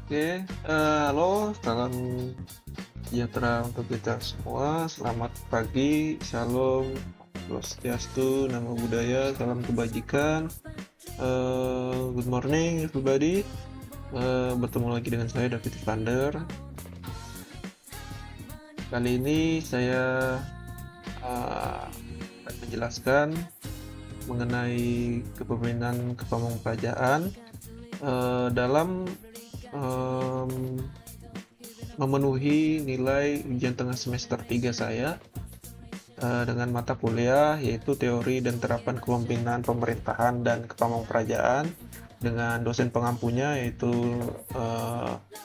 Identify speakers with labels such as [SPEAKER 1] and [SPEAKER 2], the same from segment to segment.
[SPEAKER 1] Halo, salam sejahtera untuk kita semua. Selamat pagi, shalom, swastiastu, namo buddhaya, salam kebajikan. Good morning, everybody. Bertemu lagi dengan saya, David Vander. Kali ini saya akan menjelaskan mengenai kepemimpinan kepemimpinan dalam memenuhi nilai ujian tengah semester 3 saya dengan mata kuliah yaitu teori dan terapan kepemimpinan pemerintahan dan kepemimpinan dengan dosen pengampunya yaitu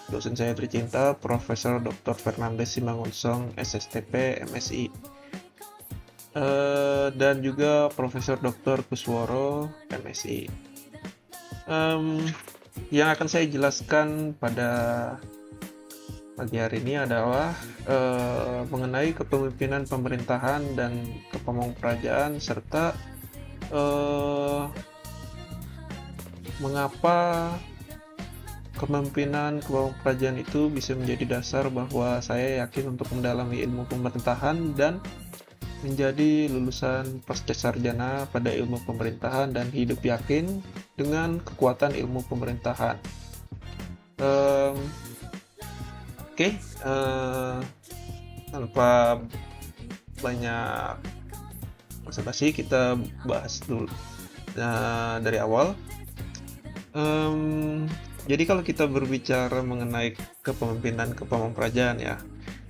[SPEAKER 1] dosen saya tercinta Profesor Dr. Fernandes Simangunsong SSTP MSI dan juga Profesor Dr. Kusworo MSI. Yang akan saya jelaskan pada pagi hari ini adalah mengenai kepemimpinan pemerintahan dan kepemimpinan serta mengapa kepemimpinan kepemimpinan itu bisa menjadi dasar bahwa saya yakin untuk mendalami ilmu pemerintahan dan menjadi lulusan pasca sarjana pada ilmu pemerintahan dan hidup yakin dengan kekuatan ilmu pemerintahan. Oke, tanpa banyak basa-basi kita bahas dulu dari awal. Jadi kalau kita berbicara mengenai kepemimpinan kepemimpinan ya,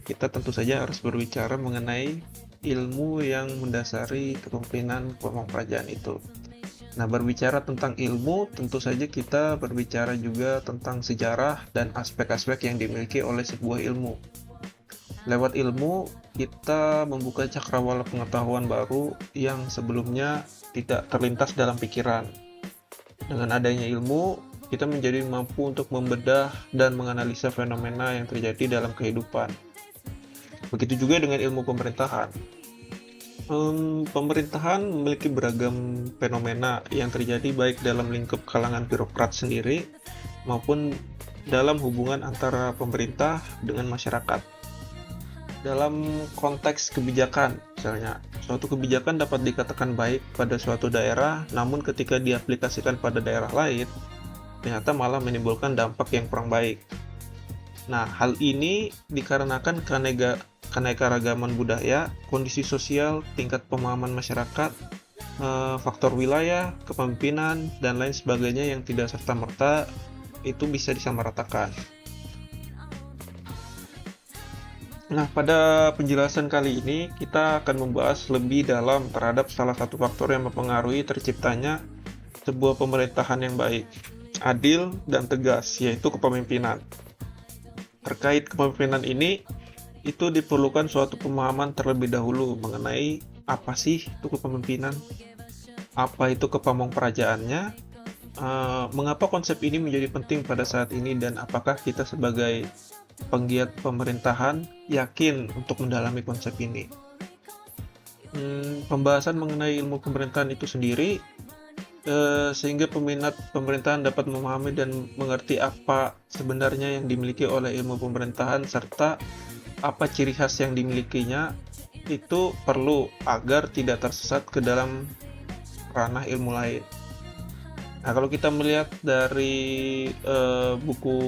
[SPEAKER 1] kita tentu saja harus berbicara mengenai ilmu yang mendasari kepemimpinan kepemimpinan itu. Nah, berbicara tentang ilmu, tentu saja kita berbicara juga tentang sejarah dan aspek-aspek yang dimiliki oleh sebuah ilmu. Lewat ilmu, kita membuka cakrawala pengetahuan baru yang sebelumnya tidak terlintas dalam pikiran. Dengan adanya ilmu, kita menjadi mampu untuk membedah dan menganalisa fenomena yang terjadi dalam kehidupan. Begitu juga dengan ilmu pemerintahan. Pemerintahan memiliki beragam fenomena yang terjadi baik dalam lingkup kalangan birokrat sendiri maupun dalam hubungan antara pemerintah dengan masyarakat. Dalam konteks kebijakan, misalnya, suatu kebijakan dapat dikatakan baik pada suatu daerah, namun ketika diaplikasikan pada daerah lain, ternyata malah menimbulkan dampak yang kurang baik. Nah, hal ini dikarenakan keanekaragaman budaya, kondisi sosial, tingkat pemahaman masyarakat, faktor wilayah, kepemimpinan, dan lain sebagainya yang tidak serta-merta itu bisa disamaratakan. Nah, pada penjelasan kali ini kita akan membahas lebih dalam terhadap salah satu faktor yang mempengaruhi terciptanya sebuah pemerintahan yang baik, adil, dan tegas, yaitu kepemimpinan. Terkait kepemimpinan ini, itu diperlukan suatu pemahaman terlebih dahulu mengenai apa sih itu kepemimpinan, apa itu kepemimpinaannya, mengapa konsep ini menjadi penting pada saat ini, dan apakah kita sebagai penggiat pemerintahan yakin untuk mendalami konsep ini. Pembahasan mengenai ilmu pemerintahan itu sendiri sehingga peminat pemerintahan dapat memahami dan mengerti apa sebenarnya yang dimiliki oleh ilmu pemerintahan serta apa ciri khas yang dimilikinya itu perlu agar tidak tersesat ke dalam ranah ilmu lain. Nah, kalau kita melihat dari buku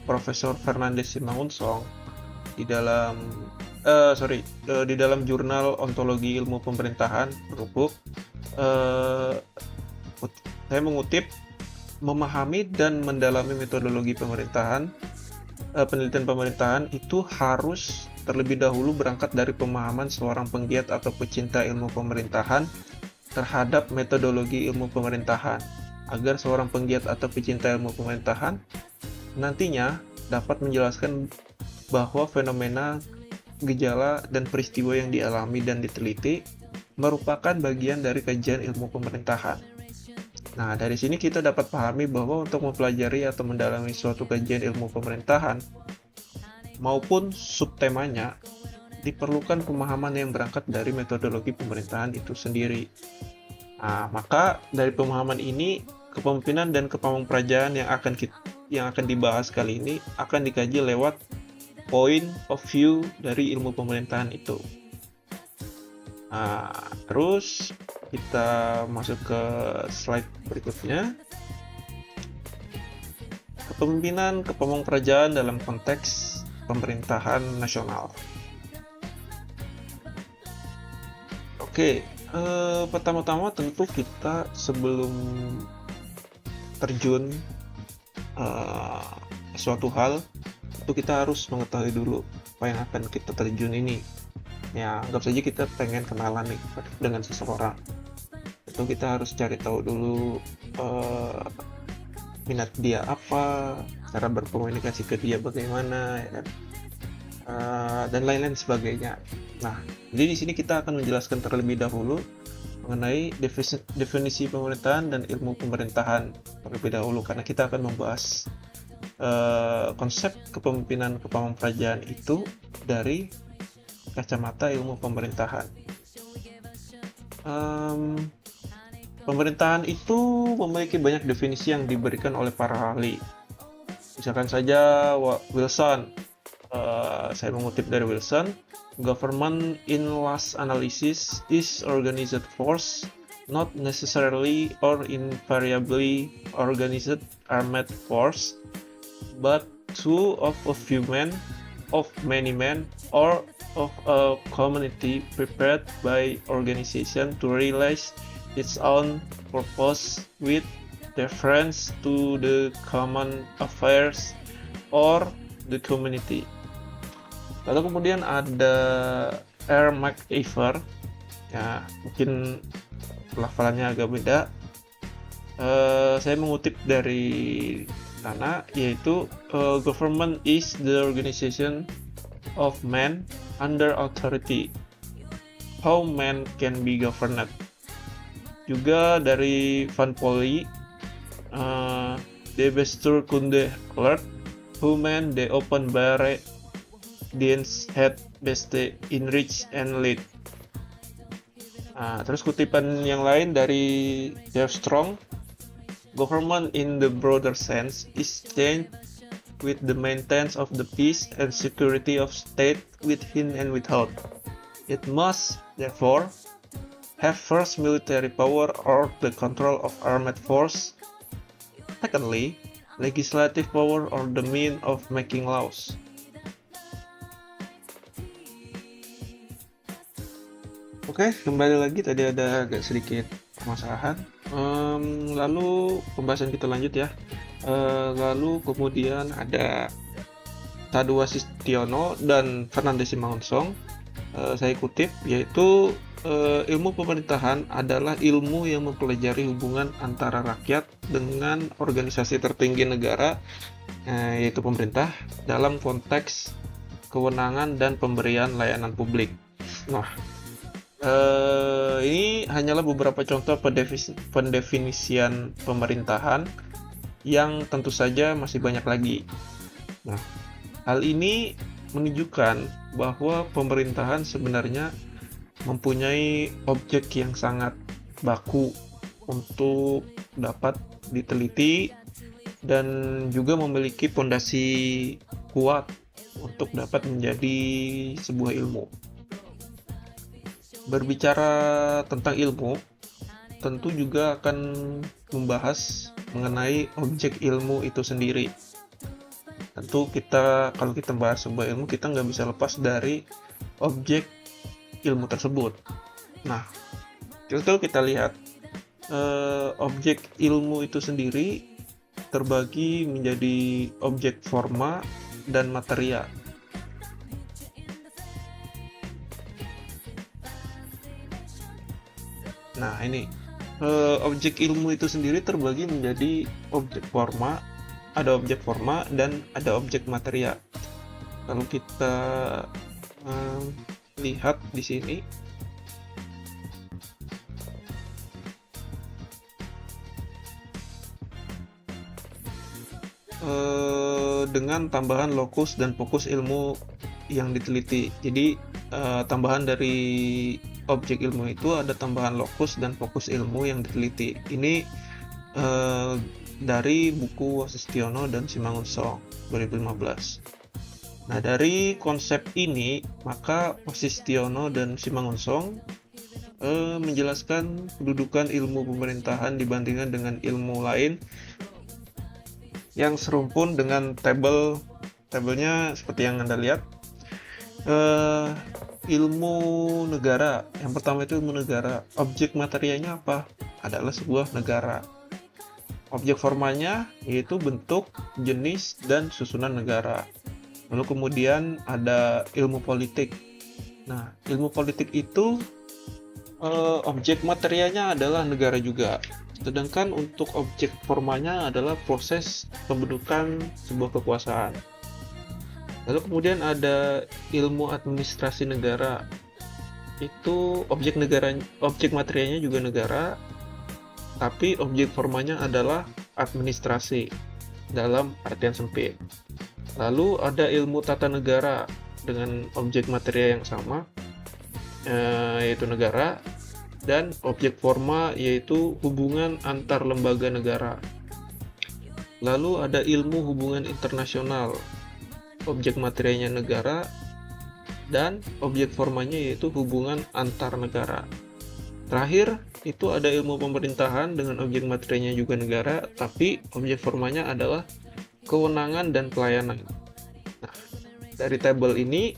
[SPEAKER 1] Profesor Fernandes Simangunsong di dalam di dalam jurnal Ontologi Ilmu Pemerintahan berubuk, saya mengutip, memahami dan mendalami metodologi pemerintahan, penelitian pemerintahan itu harus terlebih dahulu berangkat dari pemahaman seorang penggiat atau pecinta ilmu pemerintahan terhadap metodologi ilmu pemerintahan, agar seorang penggiat atau pecinta ilmu pemerintahan nantinya dapat menjelaskan bahwa fenomena, gejala, dan peristiwa yang dialami dan diteliti merupakan bagian dari kajian ilmu pemerintahan. Nah, dari sini kita dapat pahami bahwa untuk mempelajari atau mendalami suatu kajian ilmu pemerintahan maupun subtemanya diperlukan pemahaman yang berangkat dari metodologi pemerintahan itu sendiri. Nah, maka dari pemahaman ini kepemimpinan dan kepemimpinan yang akan dibahas kali ini akan dikaji lewat point of view dari ilmu pemerintahan itu. Nah, terus kita masuk ke slide berikutnya. Kepemimpinan kepemimpinan dalam konteks pemerintahan nasional. Oke, pertama-tama tentu kita sebelum terjun suatu hal, itu kita harus mengetahui dulu apa yang akan kita terjun ini. Ya, anggap saja kita pengen kenalan nih dengan seseorang. Itu kita harus cari tahu dulu minat dia apa, cara berkomunikasi ke dia bagaimana, ya kan? Dan lain-lain sebagainya. Nah, jadi di sini kita akan menjelaskan terlebih dahulu mengenai definisi pemerintahan dan ilmu pemerintahan terlebih dahulu, karena kita akan membahas konsep kepemimpinan kepemimpinan itu dari kacamata ilmu pemerintahan. Pemerintahan itu memiliki banyak definisi yang diberikan oleh para ahli. Misalkan saja Wilson, saya mengutip dari Wilson, government in last analysis is organized force, not necessarily or invariably organized armed force, but two of a few men, of many men, or of a community prepared by organization to realize its own purpose with reference to the common affairs or the community. Lalu kemudian ada R. McIver, ya mungkin pelafalannya agak beda. Saya mengutip dari sana, yaitu government is the organization of men under authority. How men can be governed. Juga dari Van Polly, de Bestuurkunde Alert, hoe men de openbare dienst het beste inricht en lead. Terus kutipan yang lain dari Jeff Strong, government in the broader sense is changed with the maintenance of the peace and security of state within and without. It must, therefore, have first military power or the control of armed force. Secondly, legislative power or the means of making laws. Oke, kembali lagi, tadi ada agak sedikit permasalahan. Lalu pembahasan kita lanjut ya. Lalu kemudian ada Tadua Sistiono dan Fernandes Simangunsong. Saya kutip, yaitu ilmu pemerintahan adalah ilmu yang mempelajari hubungan antara rakyat dengan organisasi tertinggi negara, yaitu pemerintah, dalam konteks kewenangan dan pemberian layanan publik. Nah, ini hanyalah beberapa contoh pendefinisian pemerintahan yang tentu saja masih banyak lagi. Nah, hal ini menunjukkan bahwa pemerintahan sebenarnya mempunyai objek yang sangat baku untuk dapat diteliti dan juga memiliki fondasi kuat untuk dapat menjadi sebuah ilmu. Berbicara tentang ilmu, tentu juga akan membahas mengenai objek ilmu itu sendiri. Tentu kalau kita bahas sebuah ilmu, kita nggak bisa lepas dari objek ilmu tersebut. Nah, contoh kita lihat objek ilmu itu sendiri terbagi menjadi objek forma dan materia. Nah, ini objek ilmu itu sendiri terbagi menjadi objek forma, ada objek forma dan ada objek materia. Kalau kita lihat di sini, dengan tambahan lokus dan fokus ilmu yang diteliti. Jadi tambahan dari objek ilmu itu ada tambahan lokus dan fokus ilmu yang diteliti. Ini eh, dari buku Wasistiono dan Simangunsong 2015. Nah, dari konsep ini, maka Wasistiono dan Simangunsong menjelaskan kedudukan ilmu pemerintahan dibandingkan dengan ilmu lain yang serumpun dengan tabelnya seperti yang Anda lihat. Ilmu negara, yang pertama itu ilmu negara. Objek materianya apa? Adalah sebuah negara. Objek formanya yaitu bentuk, jenis, dan susunan negara. Lalu kemudian ada ilmu politik. Nah, ilmu politik itu objek materianya adalah negara juga. Sedangkan untuk objek formanya adalah proses pembentukan sebuah kekuasaan. Lalu kemudian ada ilmu administrasi negara. Itu objek materianya juga negara, tapi objek formanya adalah administrasi dalam artian sempit. Lalu ada ilmu tata negara dengan objek materi yang sama, yaitu negara, dan objek forma yaitu hubungan antar lembaga negara. Lalu ada ilmu hubungan internasional, objek materinya negara, dan objek formanya yaitu hubungan antar negara. Terakhir, itu ada ilmu pemerintahan dengan objek materinya juga negara, tapi objek formanya adalah kewenangan dan pelayanan. Nah, dari tabel ini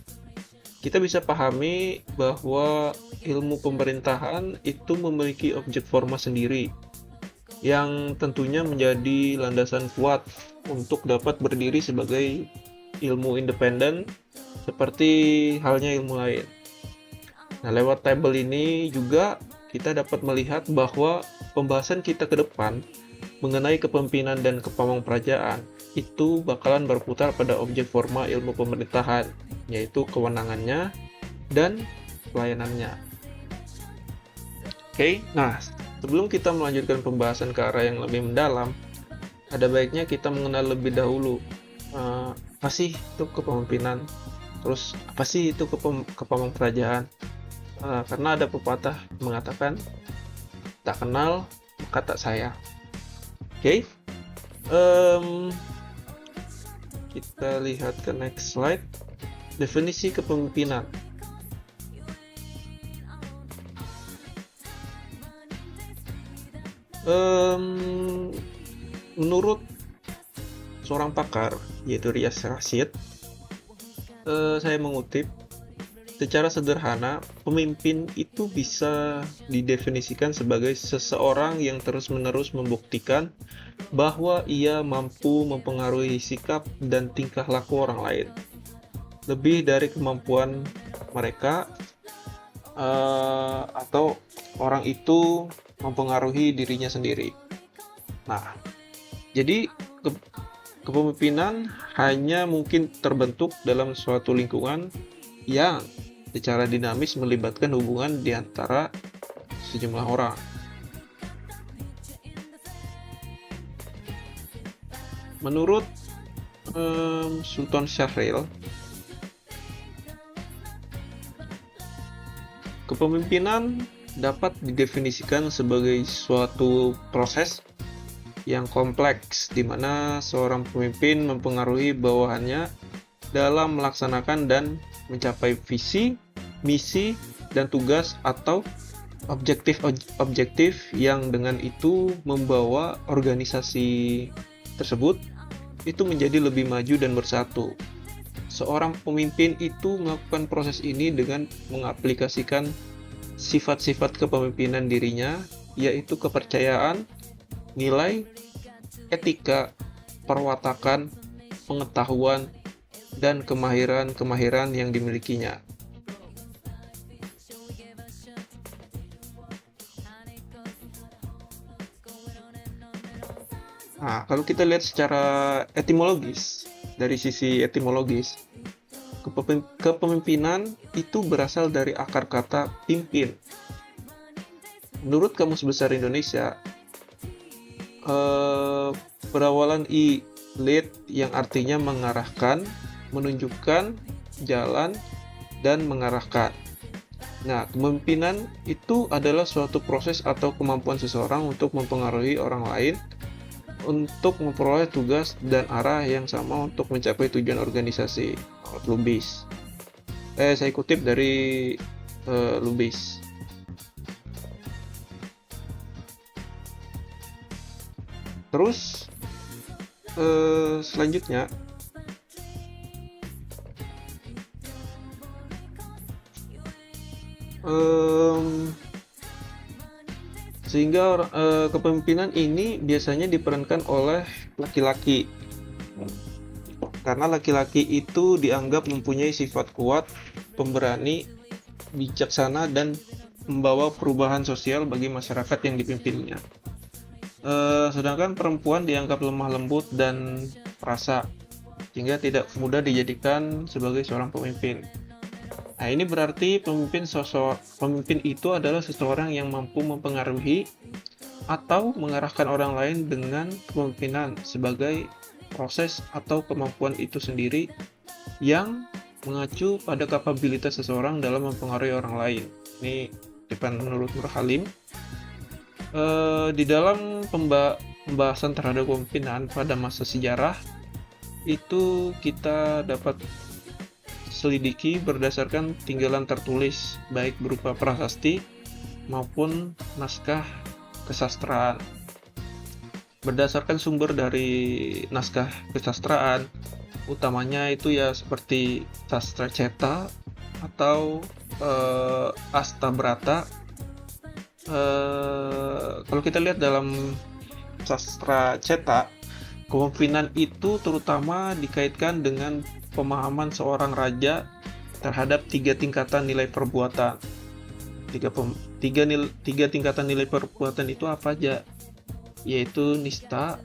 [SPEAKER 1] kita bisa pahami bahwa ilmu pemerintahan itu memiliki objek forma sendiri yang tentunya menjadi landasan kuat untuk dapat berdiri sebagai ilmu independen seperti halnya ilmu lain. Nah, lewat tabel ini juga kita dapat melihat bahwa pembahasan kita ke depan mengenai kepemimpinan dan kepemimpinan itu bakalan berputar pada objek forma ilmu pemerintahan, yaitu kewenangannya dan pelayanannya. Oke, nah sebelum kita melanjutkan pembahasan ke arah yang lebih mendalam, ada baiknya kita mengenal lebih dahulu apa sih itu kepemimpinan, terus apa sih itu kepemimpinan. Karena ada pepatah mengatakan tak kenal maka tak sayang. Oke, kita lihat ke next slide. Definisi kepemimpinan. Menurut seorang pakar yaitu Riaz Rashid, saya mengutip, secara sederhana, pemimpin itu bisa didefinisikan sebagai seseorang yang terus-menerus membuktikan bahwa ia mampu mempengaruhi sikap dan tingkah laku orang lain, lebih dari kemampuan mereka atau orang itu mempengaruhi dirinya sendiri. Nah, jadi kepemimpinan hanya mungkin terbentuk dalam suatu lingkungan yang secara dinamis melibatkan hubungan di antara sejumlah orang. Menurut Sultan Syahrir, kepemimpinan dapat didefinisikan sebagai suatu proses yang kompleks di mana seorang pemimpin mempengaruhi bawahannya dalam melaksanakan dan mencapai visi, misi, dan tugas atau objektif yang dengan itu membawa organisasi tersebut itu menjadi lebih maju dan bersatu. Seorang pemimpin itu melakukan proses ini dengan mengaplikasikan sifat-sifat kepemimpinan dirinya, yaitu kepercayaan, nilai, etika, perwatakan, pengetahuan, dan kemahiran-kemahiran yang dimilikinya. Nah, kalau kita lihat secara etimologis, dari sisi etimologis, kepemimpinan itu berasal dari akar kata pimpin. Menurut Kamus Besar Indonesia, berawalan lead yang artinya mengarahkan, menunjukkan jalan, dan mengarahkan. Nah, kepemimpinan itu adalah suatu proses atau kemampuan seseorang untuk mempengaruhi orang lain untuk memperoleh tugas dan arah yang sama untuk mencapai tujuan organisasi. Lubis. Saya kutip dari Lubis. Terus selanjutnya sehingga kepemimpinan ini biasanya diperankan oleh laki-laki, karena laki-laki itu dianggap mempunyai sifat kuat, pemberani, bijaksana, dan membawa perubahan sosial bagi masyarakat yang dipimpinnya. Sedangkan perempuan dianggap lemah lembut dan perasa, sehingga tidak mudah dijadikan sebagai seorang pemimpin. Nah, ini berarti pemimpin itu adalah seseorang yang mampu mempengaruhi atau mengarahkan orang lain dengan kepemimpinan sebagai proses atau kemampuan itu sendiri yang mengacu pada kapabilitas seseorang dalam mempengaruhi orang lain. Ini menurut Nur Halim. Di dalam pembahasan terhadap kepemimpinan pada masa sejarah itu kita dapat selidiki berdasarkan tinggalan tertulis baik berupa prasasti maupun naskah kesastraan. Berdasarkan sumber dari naskah kesastraan, utamanya itu ya seperti Sastra Ceta atau Astabrata. Kalau kita lihat dalam Sastra Ceta, kepemimpinan itu terutama dikaitkan dengan pemahaman seorang raja terhadap 3 tingkatan nilai perbuatan. Tiga tingkatan nilai perbuatan itu apa aja? Yaitu nista,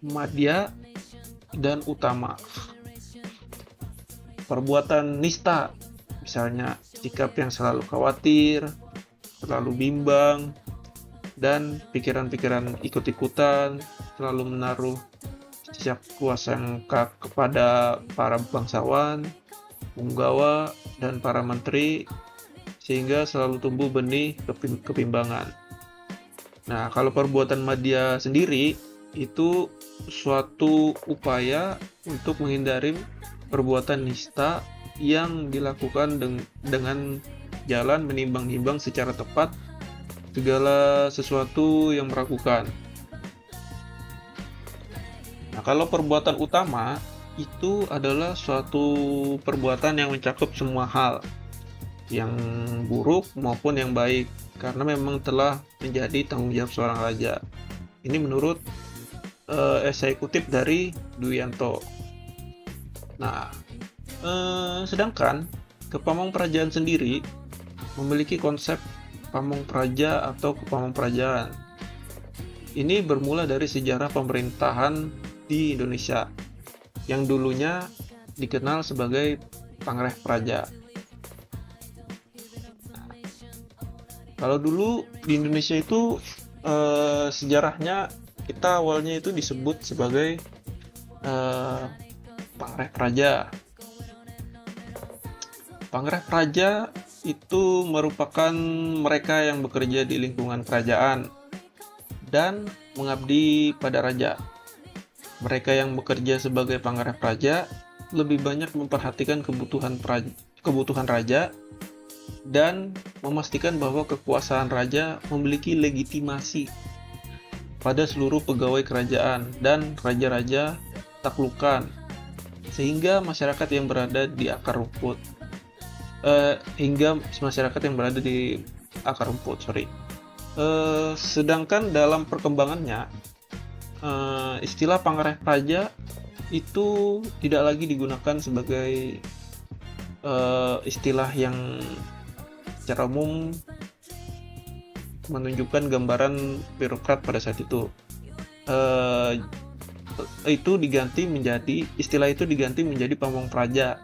[SPEAKER 1] madya, dan utama. Perbuatan nista, misalnya sikap yang selalu khawatir, selalu bimbang, dan pikiran-pikiran ikut-ikutan, selalu menaruh setiap kuasa kepada para bangsawan, punggawa, dan para menteri, sehingga selalu tumbuh benih kebimbangan. Nah, kalau perbuatan madya sendiri, itu suatu upaya untuk menghindari perbuatan nista yang dilakukan dengan jalan menimbang-nimbang secara tepat segala sesuatu yang meragukan. Nah, kalau perbuatan utama itu adalah suatu perbuatan yang mencakup semua hal, yang buruk maupun yang baik, karena memang telah menjadi tanggung jawab seorang raja. Ini menurut saya kutip dari Duyanto. Nah, sedangkan Kepamongprajaan sendiri memiliki konsep pamong praja atau kepamongprajaan. Ini bermula dari sejarah pemerintahan di Indonesia yang dulunya dikenal sebagai Pangreh Praja. Kalau dulu di Indonesia itu sejarahnya kita awalnya itu disebut sebagai Pangreh Praja. Pangreh Praja itu merupakan mereka yang bekerja di lingkungan kerajaan dan mengabdi pada raja. Mereka yang bekerja sebagai pangreh praja lebih banyak memperhatikan kebutuhan raja dan memastikan bahwa kekuasaan raja memiliki legitimasi pada seluruh pegawai kerajaan dan raja-raja taklukan, sehingga masyarakat yang berada di akar rumput sedangkan dalam perkembangannya istilah pangreh praja itu tidak lagi digunakan sebagai istilah yang secara umum menunjukkan gambaran birokrat pada saat itu. Istilah itu diganti menjadi pamongpraja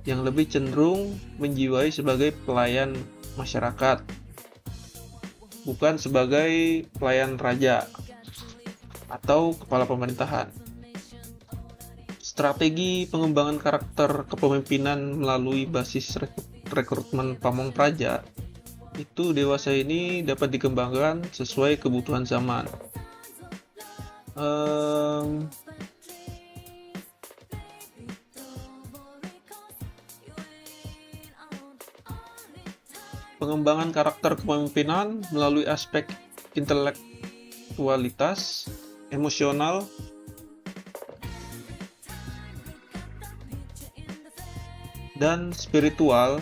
[SPEAKER 1] yang lebih cenderung menjiwai sebagai pelayan masyarakat, bukan sebagai pelayan raja atau kepala pemerintahan. Strategi pengembangan karakter kepemimpinan melalui basis rekrutmen pamong praja, itu dewasa ini dapat dikembangkan sesuai kebutuhan zaman. Pengembangan karakter kepemimpinan melalui aspek intelektualitas, emosional, dan spiritual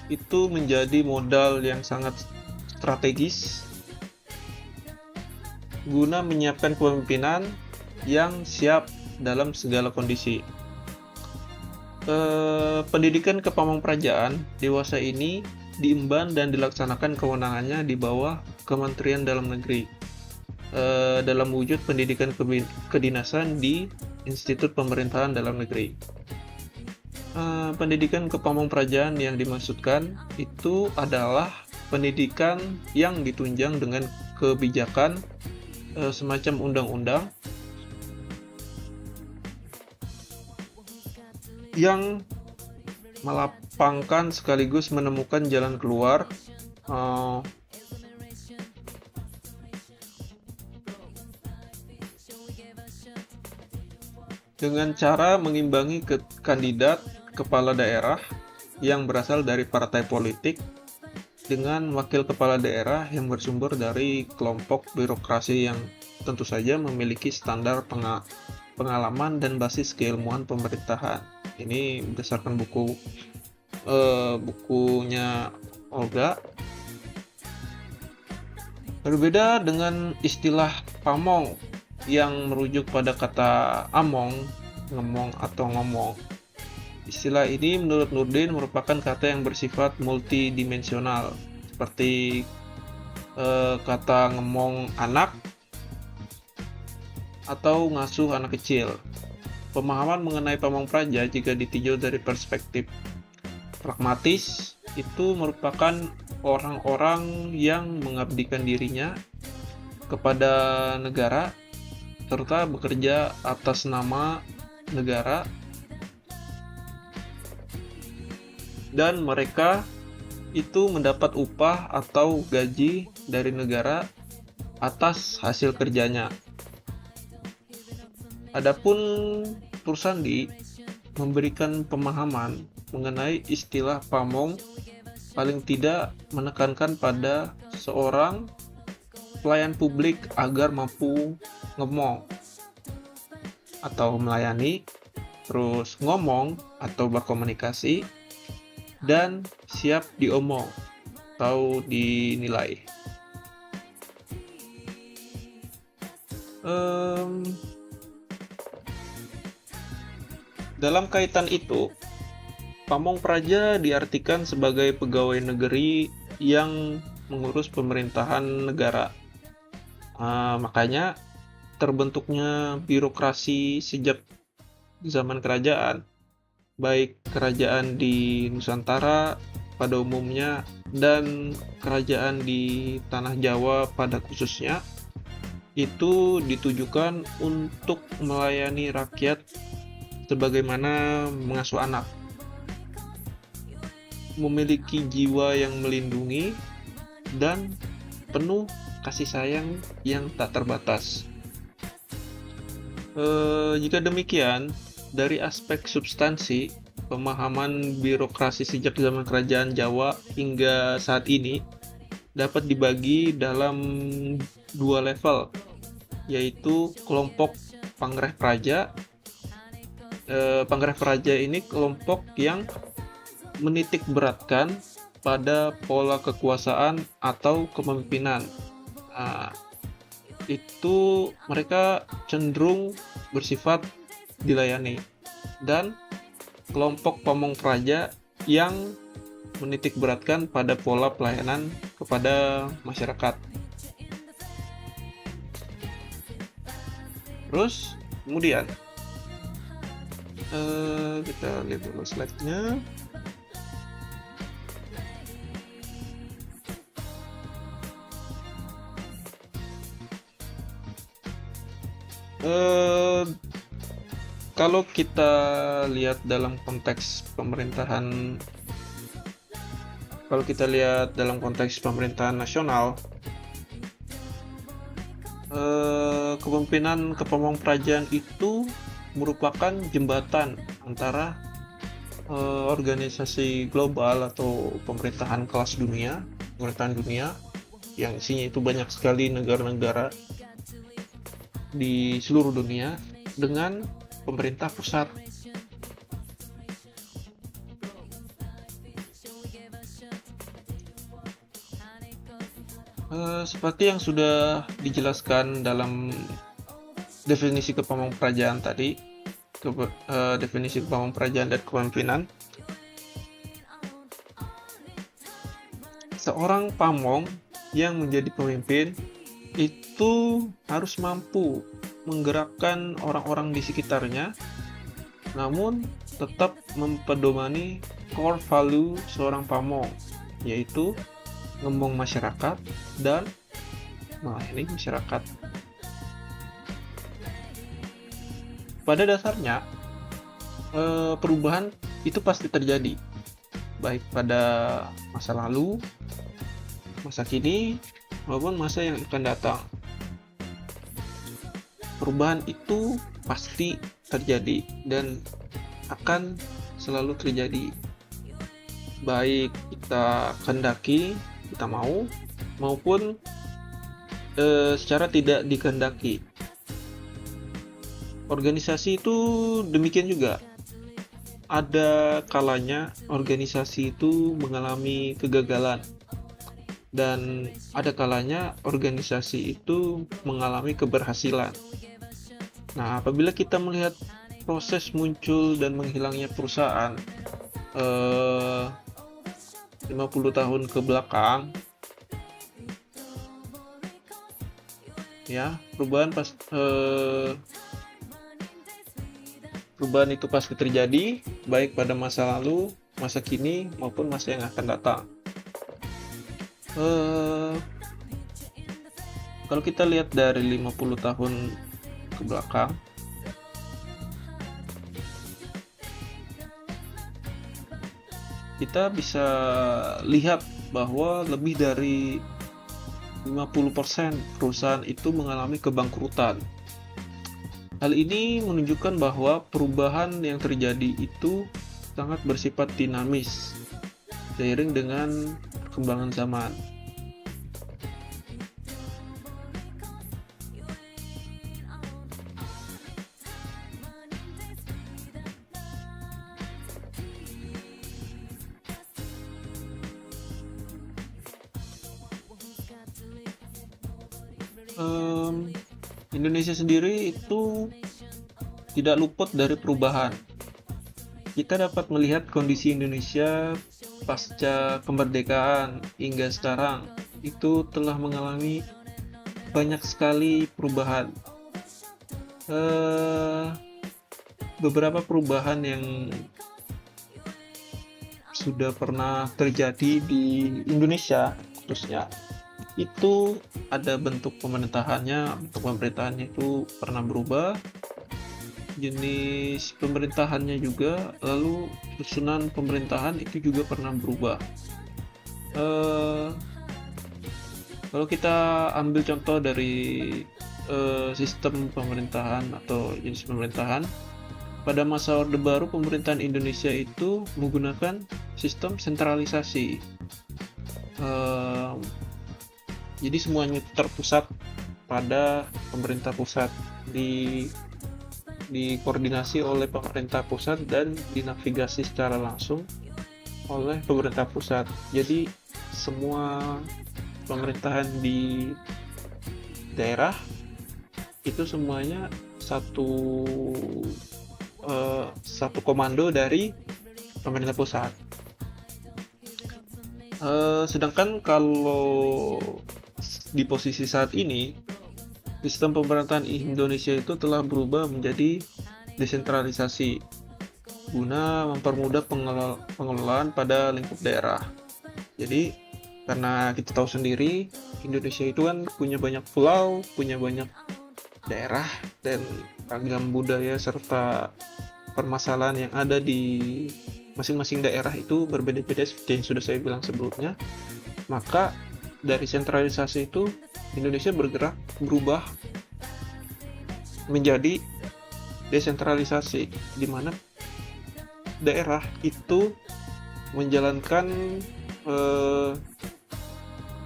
[SPEAKER 1] itu menjadi modal yang sangat strategis guna menyiapkan kepemimpinan yang siap dalam segala kondisi. Pendidikan kepamongprajaan dewasa ini diemban dan dilaksanakan kewenangannya di bawah Kementerian Dalam Negeri dalam wujud pendidikan kedinasan di Institut Pemerintahan Dalam Negeri. Pendidikan kepamongprajaan yang dimaksudkan itu adalah pendidikan yang ditunjang dengan kebijakan semacam undang-undang yang melapangkan sekaligus menemukan jalan keluar dengan cara mengimbangi kandidat kepala daerah yang berasal dari partai politik dengan wakil kepala daerah yang bersumber dari kelompok birokrasi yang tentu saja memiliki standar pengalaman dan basis keilmuan pemerintahan. Ini berdasarkan bukunya Olga. Berbeda dengan istilah pamong yang merujuk pada kata among, ngemong atau ngomong. Istilah ini menurut Nurdin merupakan kata yang bersifat multidimensional, seperti kata ngemong anak atau ngasuh anak kecil. Pemahaman mengenai pamongpraja jika ditinjau dari perspektif pragmatis itu merupakan orang-orang yang mengabdikan dirinya kepada negara serta bekerja atas nama negara, dan mereka itu mendapat upah atau gaji dari negara atas hasil kerjanya. Adapun Pursandi memberikan pemahaman mengenai istilah pamong paling tidak menekankan pada seorang pelayan publik agar mampu ngemong atau melayani, terus ngomong atau berkomunikasi, dan siap diomong atau dinilai. Dalam kaitan itu, pamongpraja diartikan sebagai pegawai negeri yang mengurus pemerintahan negara. Makanya terbentuknya birokrasi sejak zaman kerajaan, baik kerajaan di Nusantara pada umumnya dan kerajaan di Tanah Jawa pada khususnya, itu ditujukan untuk melayani rakyat sebagaimana mengasuh anak, memiliki jiwa yang melindungi dan penuh kasih sayang yang tak terbatas. Jika demikian, dari aspek substansi, pemahaman birokrasi sejak zaman kerajaan Jawa hingga saat ini dapat dibagi dalam dua level, yaitu kelompok Pangreh Praja. Pangreh Praja ini kelompok yang menitik beratkan pada pola kekuasaan atau kepemimpinan. Itu mereka cenderung bersifat dilayani. Dan kelompok pamongpraja yang menitik beratkan pada pola pelayanan kepada masyarakat. Terus kemudian kita lihat dulu slide-nya. Kalau kita lihat dalam konteks pemerintahan Kalau kita lihat dalam konteks pemerintahan nasional, kepemimpinan kepemimpinan itu merupakan jembatan antara organisasi global atau pemerintahan kelas dunia, pemerintahan dunia yang isinya itu banyak sekali negara-negara di seluruh dunia dengan pemerintah pusat. Seperti yang sudah dijelaskan dalam definisi kepemimpinan tadi, definisi kepemimpinan dan kepemimpinan, seorang pamong yang menjadi pemimpin itu harus mampu menggerakkan orang-orang di sekitarnya, namun tetap mempedomani core value seorang pamong, yaitu ngembong masyarakat dan melayani masyarakat. Pada dasarnya, perubahan itu pasti terjadi, baik pada masa lalu, masa kini, maupun masa yang akan datang. Perubahan itu pasti terjadi dan akan selalu terjadi, baik kita kehendaki, kita mau, maupun secara tidak dikehendaki. Organisasi itu demikian juga. Ada kalanya organisasi itu mengalami kegagalan, dan ada kalanya organisasi itu mengalami keberhasilan. Nah, apabila kita melihat proses muncul dan menghilangnya perusahaan 50 tahun ke belakang, ya, perubahan itu pasti terjadi, baik pada masa lalu, masa kini, maupun masa yang akan datang. Kalau kita lihat dari 50 tahun ke belakang, kita bisa lihat bahwa lebih dari 50% perusahaan itu mengalami kebangkrutan. Hal ini menunjukkan bahwa perubahan yang terjadi itu sangat bersifat dinamis seiring dengan perkembangan zaman. Indonesia sendiri itu tidak luput dari perubahan. Kita dapat melihat kondisi Indonesia pasca kemerdekaan hingga sekarang itu telah mengalami banyak sekali perubahan. Beberapa perubahan yang sudah pernah terjadi di Indonesia khususnya itu ada bentuk pemerintahannya itu pernah berubah, jenis pemerintahannya juga, lalu susunan pemerintahan itu juga pernah berubah. Kalau kita ambil contoh dari sistem pemerintahan atau jenis pemerintahan, pada masa Orde Baru pemerintahan Indonesia itu menggunakan sistem sentralisasi. Jadi semuanya terpusat pada pemerintah pusat, dikoordinasi oleh pemerintah pusat dan dinavigasi secara langsung oleh pemerintah pusat. Jadi semua pemerintahan di daerah itu semuanya satu komando dari pemerintah pusat. Sedangkan kalau di posisi saat ini, sistem pemerintahan Indonesia itu telah berubah menjadi desentralisasi guna mempermudah pengelolaan pada lingkup daerah. Jadi karena kita tahu sendiri, Indonesia itu kan punya banyak pulau, punya banyak daerah, dan ragam budaya serta permasalahan yang ada di masing-masing daerah itu berbeda-beda seperti yang sudah saya bilang sebelumnya, maka dari sentralisasi itu Indonesia berubah menjadi desentralisasi, di mana daerah itu menjalankan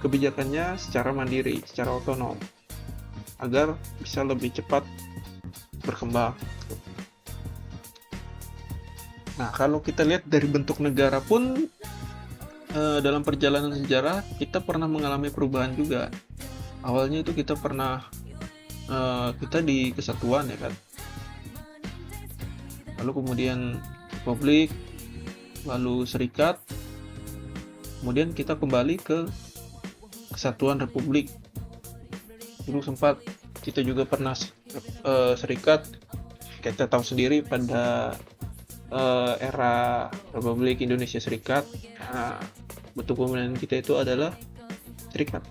[SPEAKER 1] kebijakannya secara mandiri, secara otonom, agar bisa lebih cepat berkembang. Nah, kalau kita lihat dari bentuk negara pun, dalam perjalanan sejarah kita pernah mengalami perubahan juga. Awalnya itu kita di kesatuan, ya kan, lalu kemudian republik, lalu serikat, kemudian kita kembali ke kesatuan republik. Dulu sempat kita juga pernah serikat, kita tahu sendiri pada era Republik Indonesia Serikat. Nah, bentuk pemerintahan kita itu adalah serikat.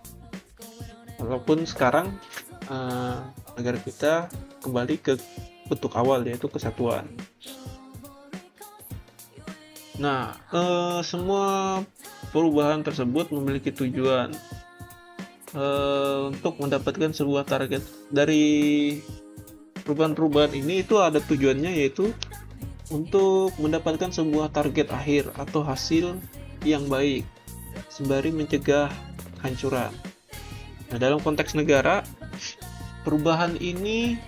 [SPEAKER 1] Walaupun sekarang negara kita kembali ke bentuk awal, yaitu kesatuan. Nah, semua perubahan tersebut memiliki tujuan untuk mendapatkan sebuah target. Dari perubahan-perubahan ini itu ada tujuannya, yaitu untuk mendapatkan sebuah target akhir atau hasil yang baik, sembari mencegah kehancuran. Nah, dalam konteks negara, perubahan ini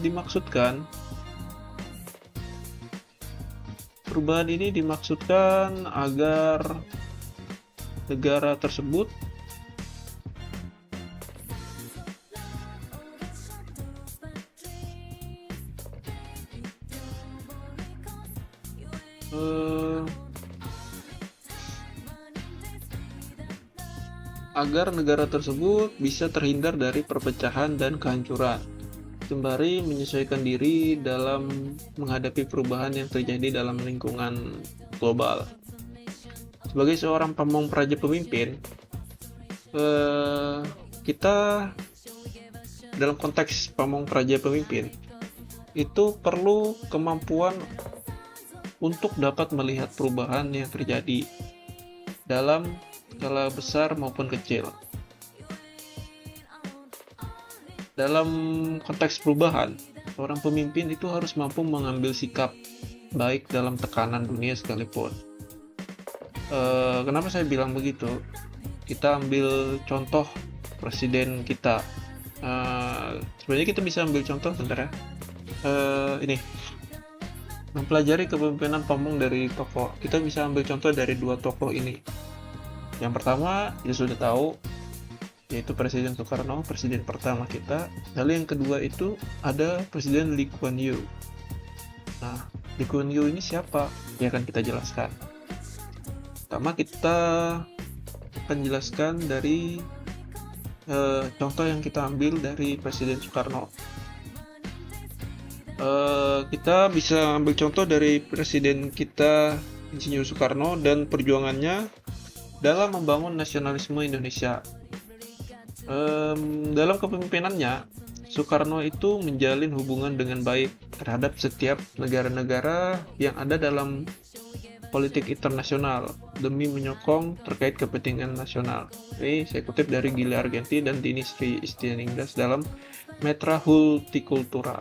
[SPEAKER 1] dimaksudkan agar negara tersebut bisa terhindar dari perpecahan dan kehancuran, sembari menyesuaikan diri dalam menghadapi perubahan yang terjadi dalam lingkungan global. Sebagai seorang pamong praja pemimpin, kita dalam konteks pamong praja pemimpin itu perlu kemampuan untuk dapat melihat perubahan yang terjadi dalam skala besar maupun kecil. Dalam konteks perubahan, seorang pemimpin itu harus mampu mengambil sikap baik dalam tekanan dunia sekalipun. Kenapa saya bilang begitu? Kita ambil contoh presiden kita. Sebenarnya kita bisa ambil contoh sebentar ya. Ini mempelajari kepemimpinan pamong dari tokoh. Kita bisa ambil contoh dari dua tokoh ini. Yang pertama kita sudah tahu, yaitu Presiden Soekarno, presiden pertama kita. Lalu yang kedua itu ada Presiden Lee Kuan Yew. Nah, Lee Kuan Yew ini siapa? Ya, akan kita jelaskan. Pertama kita akan jelaskan dari contoh yang kita ambil dari Presiden Soekarno. Kita bisa ambil contoh dari presiden kita, Insinyur Soekarno, dan perjuangannya dalam membangun nasionalisme Indonesia. Dalam kepemimpinannya, Soekarno itu menjalin hubungan dengan baik terhadap setiap negara-negara yang ada dalam politik internasional demi menyokong terkait kepentingan nasional. Ini saya kutip dari Gili Argenti dan Dini Sri Istiningdas dalam Metra Horticultura.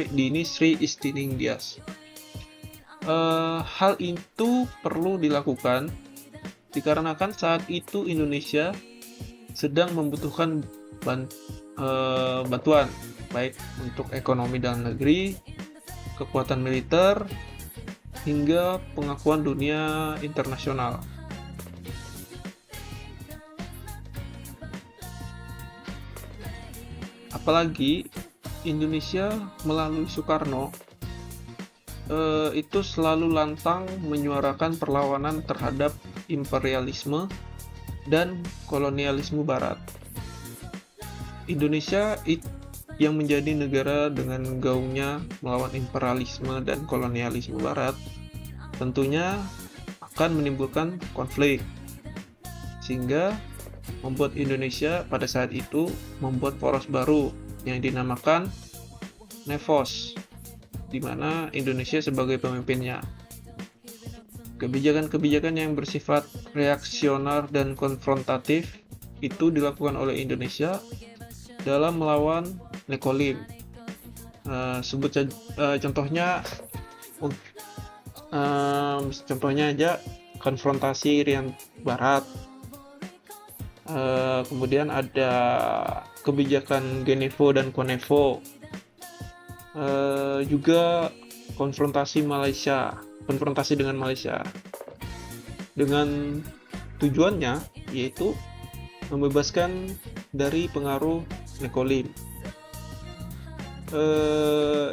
[SPEAKER 1] Dini Sri Istiningdas. Hal itu perlu dilakukan dikarenakan saat itu Indonesia sedang membutuhkan bantuan baik untuk ekonomi dalam negeri, kekuatan militer, hingga pengakuan dunia internasional. Apalagi Indonesia melalui Soekarno itu selalu lantang menyuarakan perlawanan terhadap imperialisme dan kolonialisme Barat. Indonesia yang menjadi negara dengan gaungnya melawan imperialisme dan kolonialisme Barat tentunya akan menimbulkan konflik, sehingga membuat Indonesia pada saat itu membuat poros baru yang dinamakan NEVOS, di mana Indonesia sebagai pemimpinnya. Kebijakan-kebijakan yang bersifat reaksioner dan konfrontatif itu dilakukan oleh Indonesia dalam melawan Nekolim. Contohnya aja konfrontasi Irian Barat. Kemudian ada kebijakan Genevo dan Konevo. Juga konfrontasi dengan Malaysia dengan tujuannya yaitu membebaskan dari pengaruh Nekolim.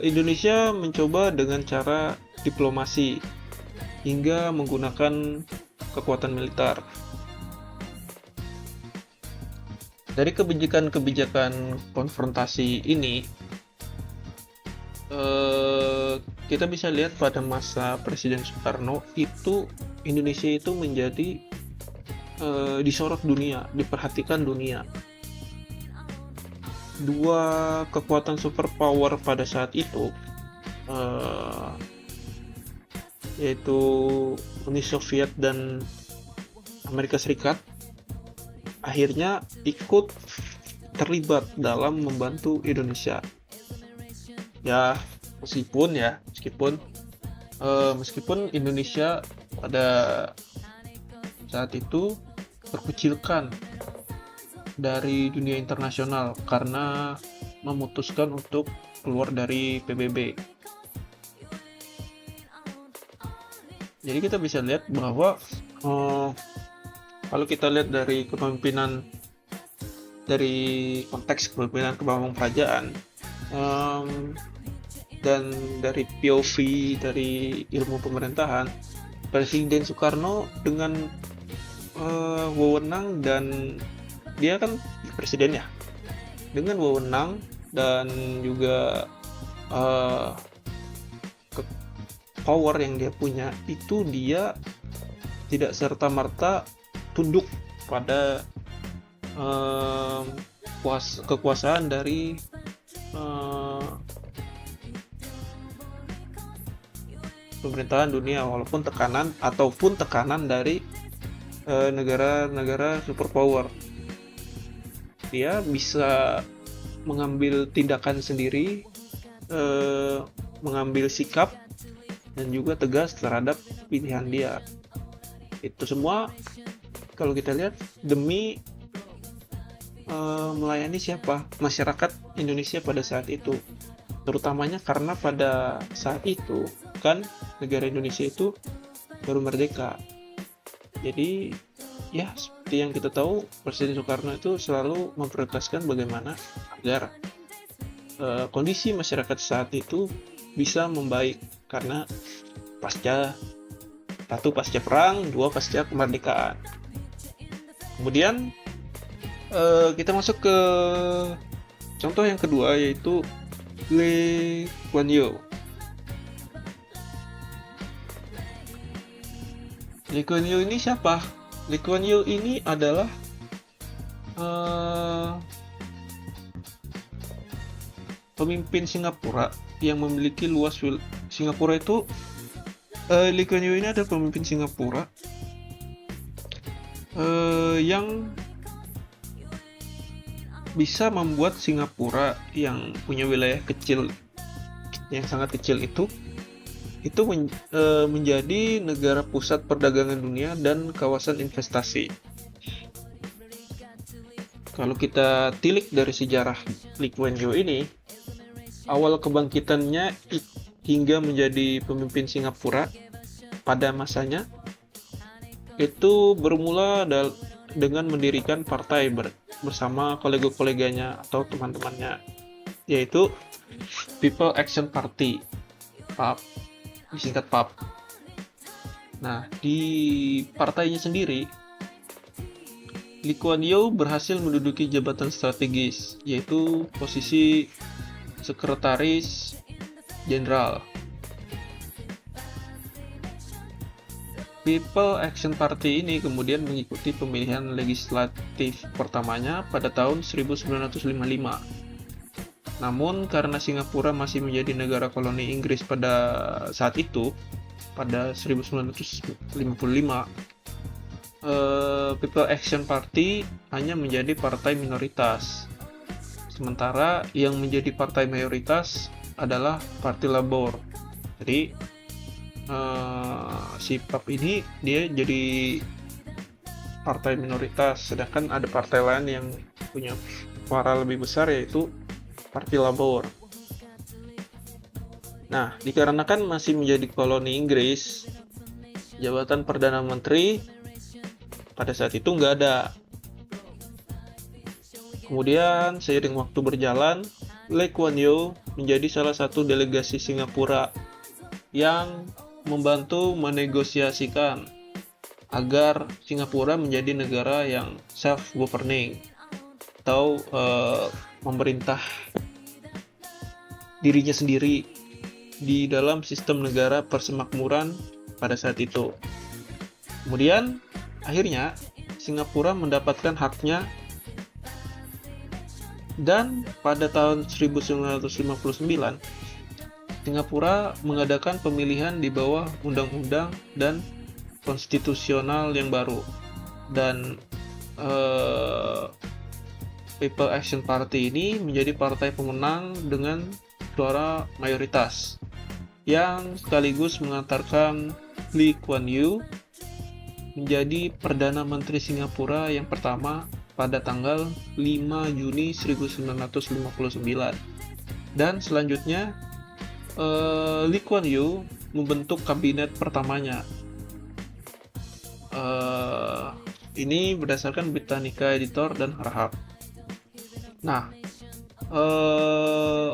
[SPEAKER 1] Indonesia mencoba dengan cara diplomasi hingga menggunakan kekuatan militer. Dari kebijakan-kebijakan konfrontasi ini, kita bisa lihat pada masa Presiden Soekarno itu Indonesia itu menjadi disorot dunia, diperhatikan dunia. Dua kekuatan superpower pada saat itu, yaitu Uni Soviet dan Amerika Serikat, akhirnya ikut terlibat dalam membantu Indonesia. Ya, meskipun Indonesia pada saat itu terkucilkan dari dunia internasional karena memutuskan untuk keluar dari PBB. Jadi kita bisa lihat bahwa kalau kita lihat dari konteks kepemimpinan kebanggaan kerajaan dan dari POV dari ilmu pemerintahan, Presiden Soekarno dengan wewenang, dan dia kan presiden ya, dengan wewenang dan juga power yang dia punya, itu dia tidak serta-merta tunduk pada kekuasaan dari pemerintahan dunia, walaupun tekanan dari negara-negara superpower. Dia bisa mengambil tindakan sendiri, mengambil sikap dan juga tegas terhadap pilihan dia. Itu semua kalau kita lihat demi melayani siapa? Masyarakat Indonesia pada saat itu. Terutamanya karena pada saat itu kan negara Indonesia itu baru merdeka. Jadi ya, seperti yang kita tahu, Presiden Soekarno itu selalu memprioritaskan bagaimana agar kondisi masyarakat saat itu bisa membaik, karena pasca perang, 2 pasca kemerdekaan. Kemudian kita masuk ke contoh yang kedua, yaitu Lee Kuan Yew. Lee Kuan Yew ini siapa? Lee Kuan Yew ini adalah pemimpin Singapura yang memiliki luas Singapura itu. Lee Kuan Yew ini adalah pemimpin Singapura yang bisa membuat Singapura yang punya wilayah kecil, yang sangat kecil itu menjadi negara pusat perdagangan dunia dan kawasan investasi. Kalau kita tilik dari sejarah Lee Kuan Yew ini, awal kebangkitannya hingga menjadi pemimpin Singapura pada masanya itu bermula dengan mendirikan partai bersama kolega-koleganya atau teman-temannya, yaitu People Action Party, PAP, disingkat PAP. Nah, di partainya sendiri, Lee Kuan Yew berhasil menduduki jabatan strategis, yaitu posisi Sekretaris Jenderal. People Action Party ini kemudian mengikuti pemilihan legislatif pertamanya pada tahun 1955. Namun karena Singapura masih menjadi negara koloni Inggris pada saat itu, pada 1955, People Action Party hanya menjadi partai minoritas. Sementara yang menjadi partai mayoritas adalah Partai Labor. Jadi si PAP ini dia jadi partai minoritas, sedangkan ada partai lain yang punya suara lebih besar, yaitu Partai Labor. Nah, dikarenakan masih menjadi koloni Inggris, jabatan Perdana Menteri pada saat itu nggak ada. Kemudian seiring waktu berjalan, Lee Kuan Yew menjadi salah satu delegasi Singapura yang membantu menegosiasikan agar Singapura menjadi negara yang self-governing atau memerintah dirinya sendiri di dalam sistem negara persemakmuran pada saat itu. Kemudian akhirnya Singapura mendapatkan haknya, dan pada tahun 1959 Singapura mengadakan pemilihan di bawah undang-undang dan konstitusional yang baru, dan People Action Party ini menjadi partai pemenang dengan suara mayoritas yang sekaligus mengantarkan Lee Kuan Yew menjadi Perdana Menteri Singapura yang pertama pada tanggal 5 Juni 1959. Dan selanjutnya Lee Kuan Yew membentuk kabinet pertamanya. Ini berdasarkan Britannica Editor dan Harhab. Nah,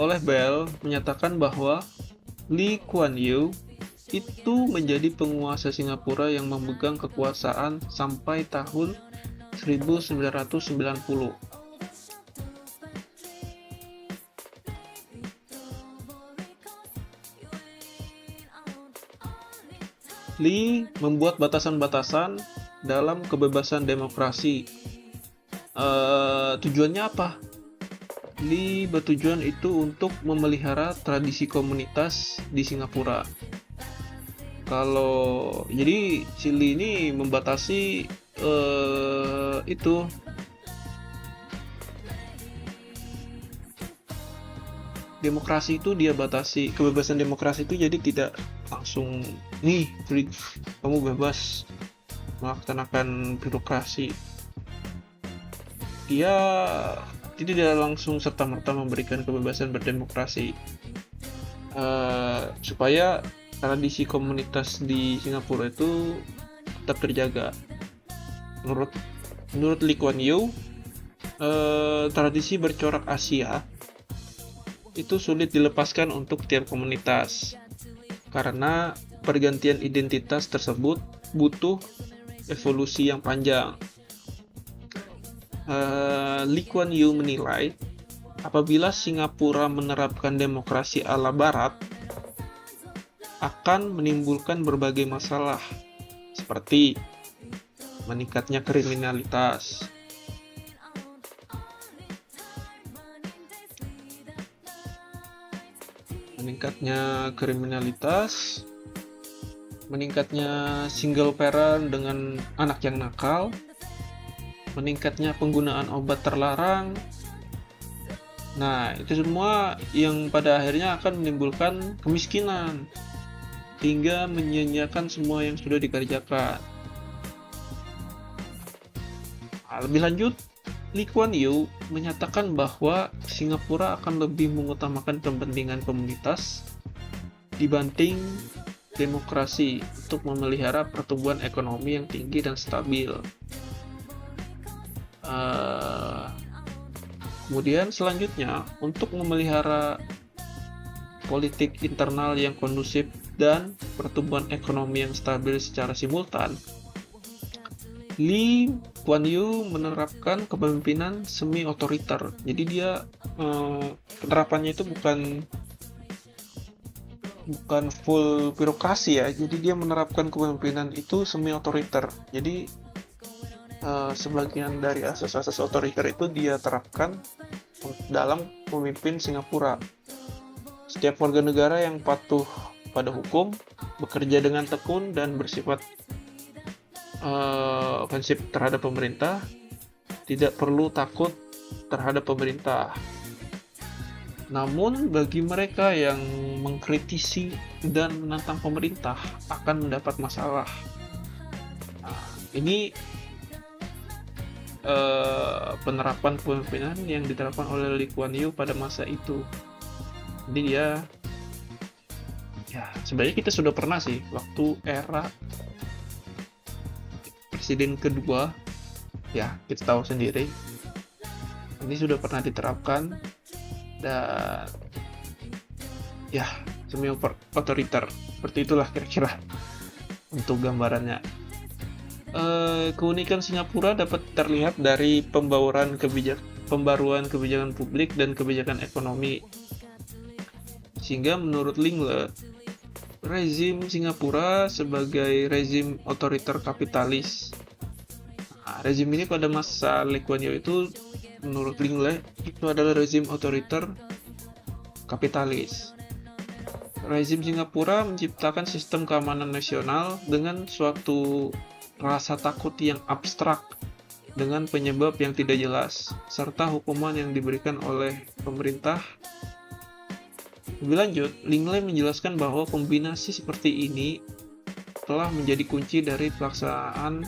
[SPEAKER 1] oleh Bell menyatakan bahwa Lee Kuan Yew itu menjadi penguasa Singapura yang memegang kekuasaan sampai tahun 1990. Lee membuat batasan-batasan dalam kebebasan demokrasi. Tujuannya apa? Lee bertujuan itu untuk memelihara tradisi komunitas di Singapura. Jadi si Lee ini membatasi itu demokrasi itu, dia batasi kebebasan demokrasi itu, jadi tidak langsung nih kamu bebas melaksanakan birokrasi. Dia tidak langsung serta-merta memberikan kebebasan berdemokrasi, supaya tradisi komunitas di Singapura itu tetap terjaga. Menurut Lee Kuan Yew, tradisi bercorak Asia itu sulit dilepaskan untuk tiap komunitas, karena pergantian identitas tersebut butuh evolusi yang panjang. Lee Kuan Yew menilai apabila Singapura menerapkan demokrasi ala Barat akan menimbulkan berbagai masalah, seperti meningkatnya kriminalitas, meningkatnya single parent dengan anak yang nakal, meningkatnya penggunaan obat terlarang. Nah, itu semua yang pada akhirnya akan menimbulkan kemiskinan hingga menyia-nyiakan semua yang sudah dikerjakan. Lebih lanjut, Lee Kuan Yew menyatakan bahwa Singapura akan lebih mengutamakan kepentingan komunitas dibanding demokrasi untuk memelihara pertumbuhan ekonomi yang tinggi dan stabil. Kemudian selanjutnya, untuk memelihara politik internal yang kondusif dan pertumbuhan ekonomi yang stabil secara simultan, Lee Kuan Yew menerapkan kepemimpinan semi-otoriter. Jadi dia penerapannya itu bukan full birokrasi ya. Jadi dia menerapkan kepemimpinan itu semi-otoriter. Jadi sebagian dari asas-asas otoriter itu dia terapkan dalam memimpin Singapura. Setiap warga negara yang patuh pada hukum, bekerja dengan tekun dan bersifat ofensif terhadap pemerintah, tidak perlu takut terhadap pemerintah. Namun bagi mereka yang mengkritisi dan menentang pemerintah akan mendapat masalah. Nah, ini penerapan kepemimpinan yang diterapkan oleh Lee Kuan Yew pada masa itu. Jadi dia, ya sebenarnya kita sudah pernah sih waktu era presiden kedua, ya kita tahu sendiri. Ini sudah pernah diterapkan dan ya semi otoriter seperti itulah kira-kira untuk gambarannya. Keunikan Singapura dapat terlihat dari pembaruan kebijakan publik dan kebijakan ekonomi, sehingga menurut Lingle, rezim Singapura sebagai rezim otoriter kapitalis. Nah, rezim ini pada masa Lee Kuan Yew itu menurut Lingle itu adalah rezim otoriter kapitalis. Rezim Singapura menciptakan sistem keamanan nasional dengan suatu rasa takut yang abstrak dengan penyebab yang tidak jelas, serta hukuman yang diberikan oleh pemerintah. Lebih lanjut, Lingle menjelaskan bahwa kombinasi seperti ini telah menjadi kunci dari pelaksanaan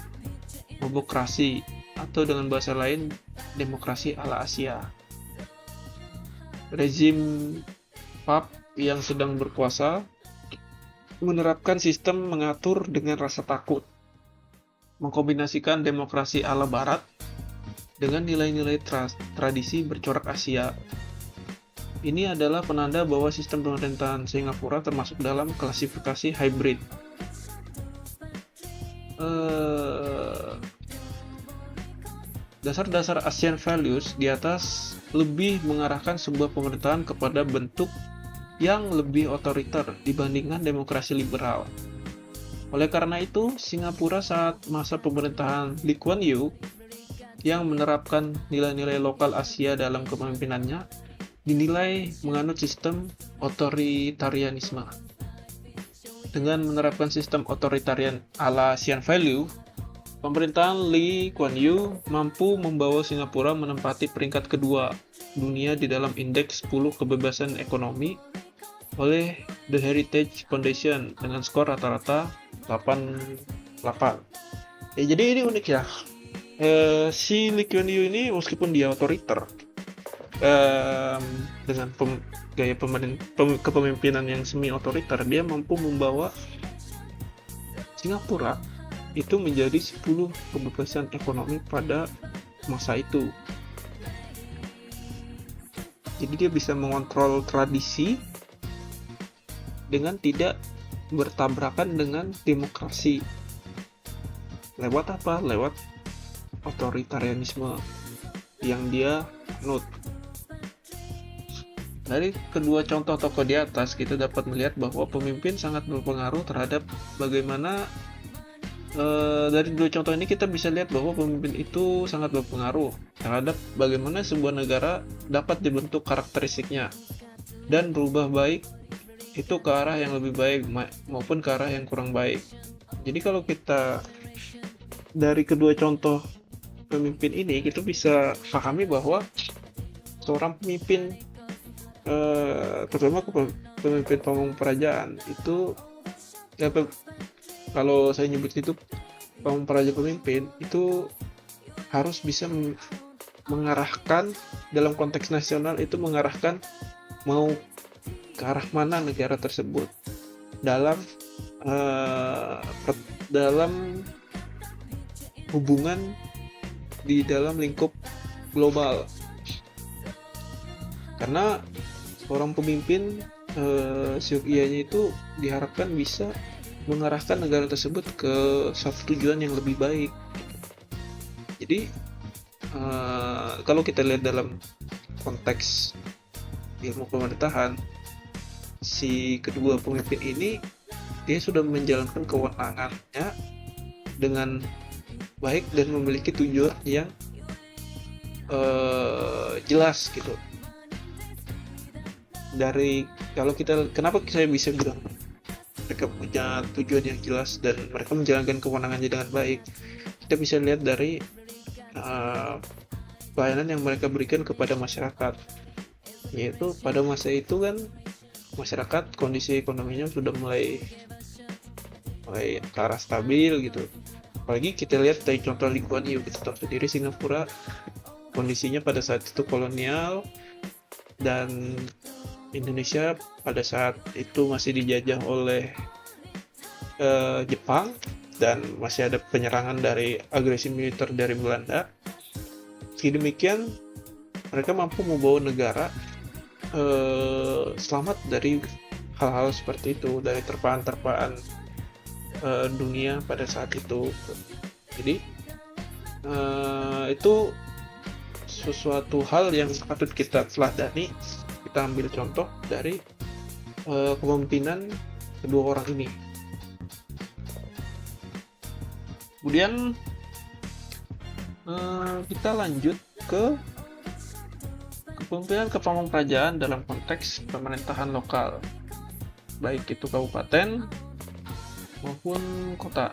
[SPEAKER 1] mobokrasi, atau dengan bahasa lain, demokrasi ala Asia. Rezim PAP yang sedang berkuasa menerapkan sistem mengatur dengan rasa takut, mengkombinasikan demokrasi ala Barat dengan nilai-nilai tradisi bercorak Asia. Ini adalah penanda bahwa sistem pemerintahan Singapura termasuk dalam klasifikasi hybrid. Dasar-dasar Asian values di atas lebih mengarahkan sebuah pemerintahan kepada bentuk yang lebih otoriter dibandingkan demokrasi liberal. Oleh karena itu, Singapura saat masa pemerintahan Lee Kuan Yew yang menerapkan nilai-nilai lokal Asia dalam kepemimpinannya dinilai menganut sistem otoritarianisme. Dengan menerapkan sistem otoritarian ala Asian value, pemerintahan Lee Kuan Yew mampu membawa Singapura menempati peringkat kedua dunia di dalam indeks 10 kebebasan ekonomi oleh The Heritage Foundation dengan skor rata-rata 88. Ya, jadi ini unik ya. Si Lee Kuan Yew ini meskipun dia otoriter, dengan gaya kepemimpinan yang semi otoriter, dia mampu membawa Singapura itu menjadi 10 kebebasan ekonomi pada masa itu. Jadi dia bisa mengontrol tradisi dengan tidak bertabrakan dengan demokrasi. Lewat apa? Lewat otoritarianisme yang dia anut. Dari kedua contoh tokoh di atas, kita dapat melihat bahwa pemimpin sangat berpengaruh terhadap bagaimana. Dari dua contoh ini kita bisa lihat bahwa pemimpin itu sangat berpengaruh terhadap bagaimana sebuah negara dapat dibentuk karakteristiknya dan berubah baik itu ke arah yang lebih baik maupun ke arah yang kurang baik. Jadi kalau kita dari kedua contoh pemimpin ini, kita bisa pahami bahwa seorang pemimpin, terutama pemimpin pamung kerajaan itu, kalau saya nyebut itu pamung praja pemimpin, itu harus bisa mengarahkan dalam konteks nasional, itu mengarahkan mau ke arah mana negara tersebut dalam hubungan di dalam lingkup global. Karena seorang pemimpin seukianya itu diharapkan bisa mengarahkan negara tersebut ke suatu tujuan yang lebih baik. Jadi kalau kita lihat dalam konteks ilmu pemerintahan, si kedua pemimpin ini dia sudah menjalankan kewenangannya dengan baik dan memiliki tujuan yang jelas gitu. Dari kalau kita, kenapa saya bisa bilang mereka punya tujuan yang jelas dan mereka menjalankan kewenangannya dengan baik, kita bisa lihat dari pelayanan yang mereka berikan kepada masyarakat. Yaitu pada masa itu kan masyarakat kondisi ekonominya sudah mulai ke arah stabil gitu. Apalagi kita lihat dari contoh Lee Kuan Yew, kita tahu sendiri Singapura kondisinya pada saat itu kolonial, dan Indonesia pada saat itu masih dijajah oleh Jepang, dan masih ada penyerangan dari agresi militer dari Belanda. Meski demikian, mereka mampu membawa negara selamat dari hal-hal seperti itu, dari terpaan-terpaan dunia pada saat itu. Jadi itu sesuatu hal yang patut kita teladani, kita ambil contoh dari kepemimpinan kedua orang ini. Kemudian kita lanjut ke kepemimpinan kepemimpinan dalam konteks pemerintahan lokal, baik itu kabupaten maupun kota.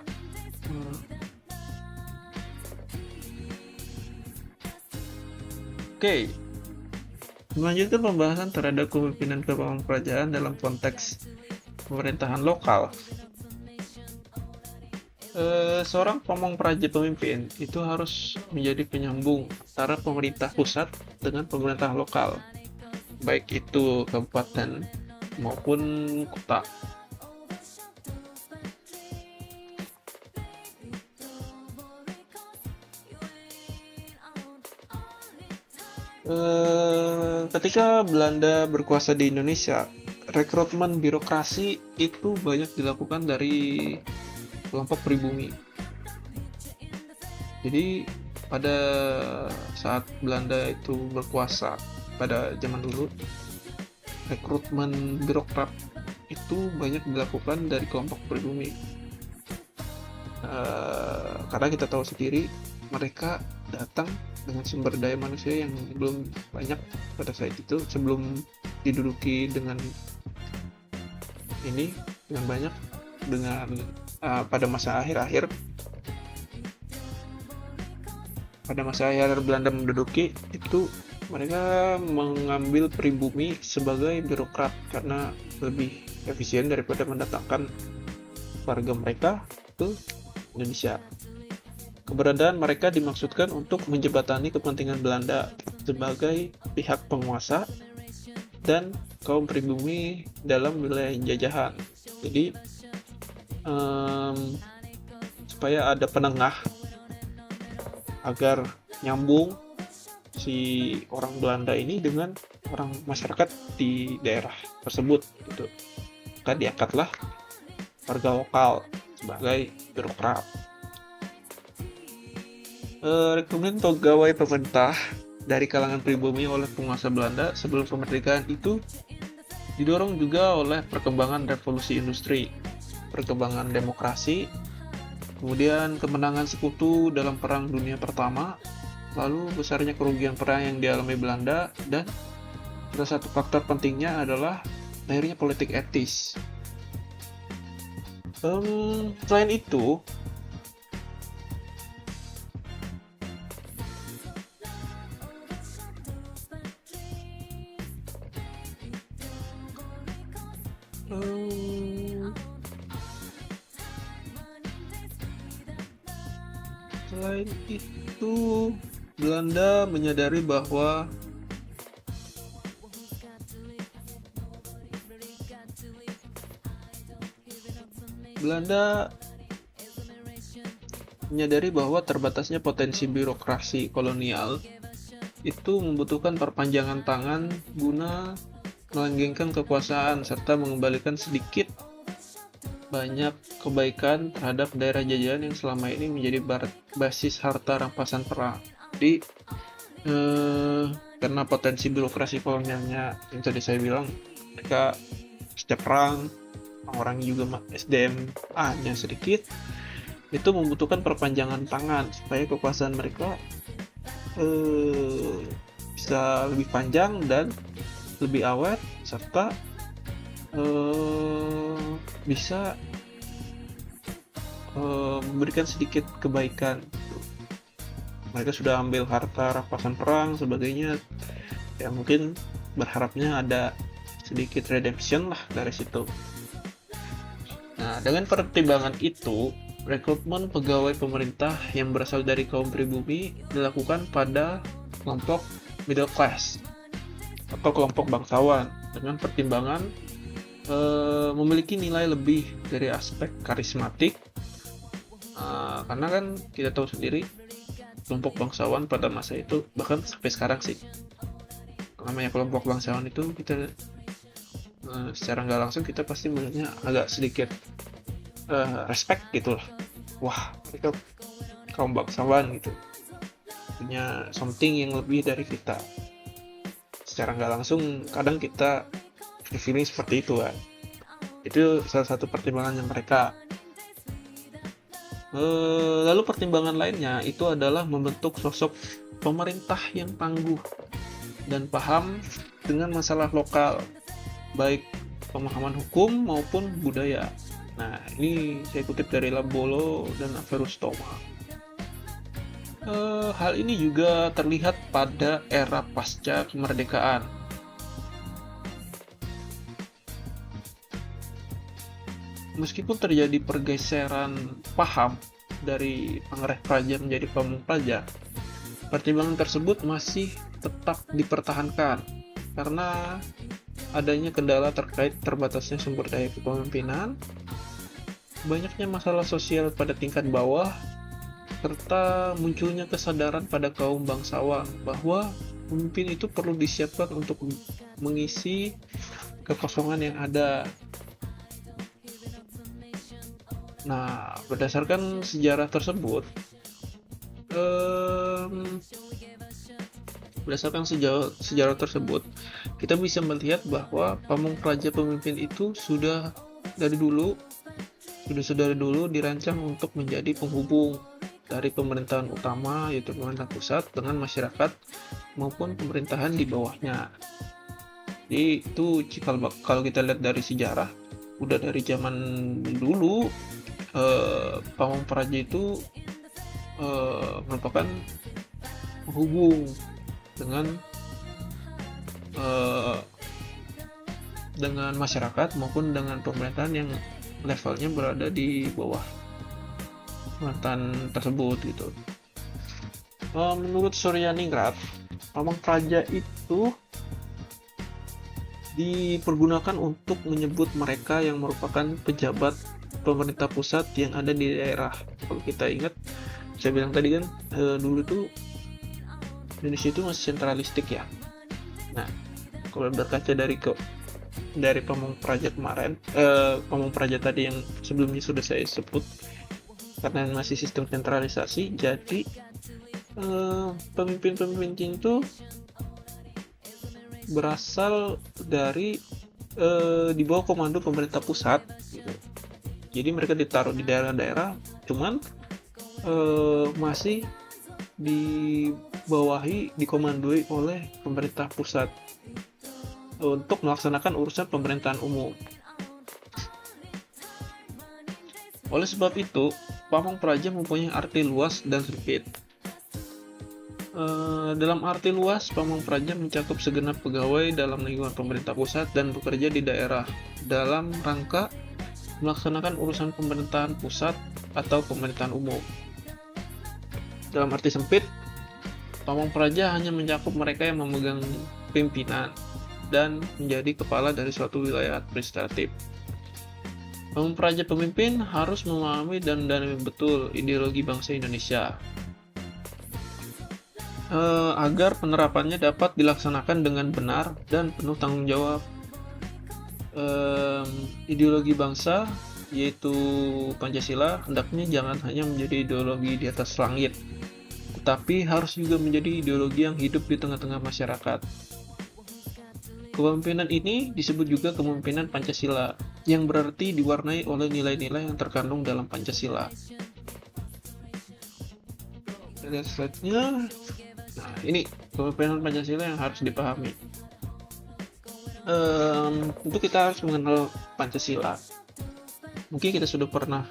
[SPEAKER 1] Oke, melanjutkan pembahasan terhadap kepemimpinan kepemimpinan dalam konteks pemerintahan lokal. Seorang pamong praja pemimpin itu harus menjadi penyambung antara pemerintah pusat dengan pemerintah lokal, baik itu kabupaten maupun kota. Ketika Belanda berkuasa di Indonesia, rekrutmen birokrasi itu banyak dilakukan dari kelompok pribumi. Jadi pada saat Belanda itu berkuasa pada zaman dulu, rekrutmen birokrat itu banyak dilakukan dari kelompok pribumi. Karena kita tahu sendiri mereka datang dengan sumber daya manusia yang belum banyak pada saat itu, sebelum diduduki dengan banyak dengan pada masa akhir Belanda menduduki itu, mereka mengambil pribumi sebagai birokrat karena lebih efisien daripada mendatangkan warga mereka ke Indonesia. Keberadaan mereka dimaksudkan untuk menjembatani kepentingan Belanda sebagai pihak penguasa dan kaum pribumi dalam wilayah jajahan. Jadi supaya ada penengah agar nyambung si orang Belanda ini dengan orang masyarakat di daerah tersebut gitu. Maka diangkatlah warga lokal sebagai birokrat. Rekrutmen pegawai pemerintah dari kalangan pribumi oleh penguasa Belanda sebelum kemerdekaan itu didorong juga oleh perkembangan revolusi industri, perkembangan demokrasi, kemudian kemenangan sekutu dalam Perang Dunia Pertama, lalu besarnya kerugian perang yang dialami Belanda, dan salah satu faktor pentingnya adalah lahirnya politik etis. Selain itu, Belanda menyadari bahwa terbatasnya potensi birokrasi kolonial itu membutuhkan perpanjangan tangan guna melanggengkan kekuasaan serta mengembalikan sedikit banyak kebaikan terhadap daerah jajahan yang selama ini menjadi basis harta rampasan perang. Jadi karena potensi birokrasi kolonialnya yang tadi saya bilang, mereka setiap perang orang juga SDM-nya sedikit, itu membutuhkan perpanjangan tangan supaya kekuasaan mereka eh, bisa lebih panjang dan lebih awet, serta bisa memberikan sedikit kebaikan. Mereka sudah ambil harta rampasan perang sebagainya, ya mungkin berharapnya ada sedikit redemption lah dari situ. Nah, dengan pertimbangan itu, rekrutmen pegawai pemerintah yang berasal dari kaum pribumi dilakukan pada kelompok middle class atau kelompok bangsawan dengan pertimbangan memiliki nilai lebih dari aspek karismatik, karena kan kita tahu sendiri kelompok bangsawan pada masa itu, bahkan sampai sekarang sih, namanya kelompok bangsawan itu kita secara nggak langsung kita pasti melihatnya agak sedikit respect gitu lah. Wah, mereka kaum bangsawan gitu, punya something yang lebih dari kita. Secara nggak langsung kadang kita feeling seperti itu kan. Itu salah satu pertimbangannya mereka. Lalu pertimbangan lainnya itu adalah membentuk sosok pemerintah yang tangguh dan paham dengan masalah lokal, baik pemahaman hukum maupun budaya. Nah, ini saya kutip dari Lambolo dan Averus Thoma. Hal ini juga terlihat pada era pasca kemerdekaan. Meskipun terjadi pergeseran paham dari Pangereh Praja menjadi Pamung Praja, pertimbangan tersebut masih tetap dipertahankan karena adanya kendala terkait terbatasnya sumber daya kepemimpinan, banyaknya masalah sosial pada tingkat bawah, serta munculnya kesadaran pada kaum bangsawan bahwa pemimpin itu perlu disiapkan untuk mengisi kekosongan yang ada. Nah, berdasarkan sejarah tersebut, kita bisa melihat bahwa Pamung Praja pemimpin itu sudah dari dulu dirancang untuk menjadi penghubung dari pemerintahan utama, yaitu pemerintah pusat, dengan masyarakat maupun pemerintahan di bawahnya. Jadi itu kalau kita lihat dari sejarah, udah dari zaman dulu Pamung Praja itu merupakan penghubung dengan masyarakat maupun dengan pemerintahan yang levelnya berada di bawah pemerintahan tersebut gitu. Menurut Suryaningrat, Pamung Praja itu dipergunakan untuk menyebut mereka yang merupakan pejabat pemerintah pusat yang ada di daerah. Kalau kita ingat, saya bilang tadi kan dulu tuh Indonesia itu masih sentralistik ya. Nah, kalau berkaca dari Pamung Praja kemarin, Pamung Praja tadi yang sebelumnya sudah saya sebut, karena masih sistem sentralisasi, jadi pemimpin-pemimpin itu berasal dari di bawah komando pemerintah pusat gitu. Jadi mereka ditaruh di daerah-daerah, cuman masih dikomandoi oleh pemerintah pusat untuk melaksanakan urusan pemerintahan umum. Oleh sebab itu, Pamung Praja mempunyai arti luas dan sempit. Dalam arti luas, Pamung Praja mencakup segenap pegawai dalam lingkungan pemerintah pusat dan bekerja di daerah dalam rangka melaksanakan urusan pemerintahan pusat atau pemerintahan umum. Dalam arti sempit, Pamung Praja hanya mencakup mereka yang memegang pimpinan dan menjadi kepala dari suatu wilayah administratif. Pamung Praja pemimpin harus memahami dan mendalami betul ideologi bangsa Indonesia agar penerapannya dapat dilaksanakan dengan benar dan penuh tanggung jawab. Ideologi bangsa, yaitu Pancasila, hendaknya jangan hanya menjadi ideologi di atas langit, tetapi harus juga menjadi ideologi yang hidup di tengah-tengah masyarakat. Kepemimpinan ini disebut juga kepemimpinan Pancasila, yang berarti diwarnai oleh nilai-nilai yang terkandung dalam Pancasila. Lihat slide-nya. Nah, ini kepemimpinan Pancasila yang harus dipahami. Tentu kita harus mengenal Pancasila. Mungkin kita sudah pernah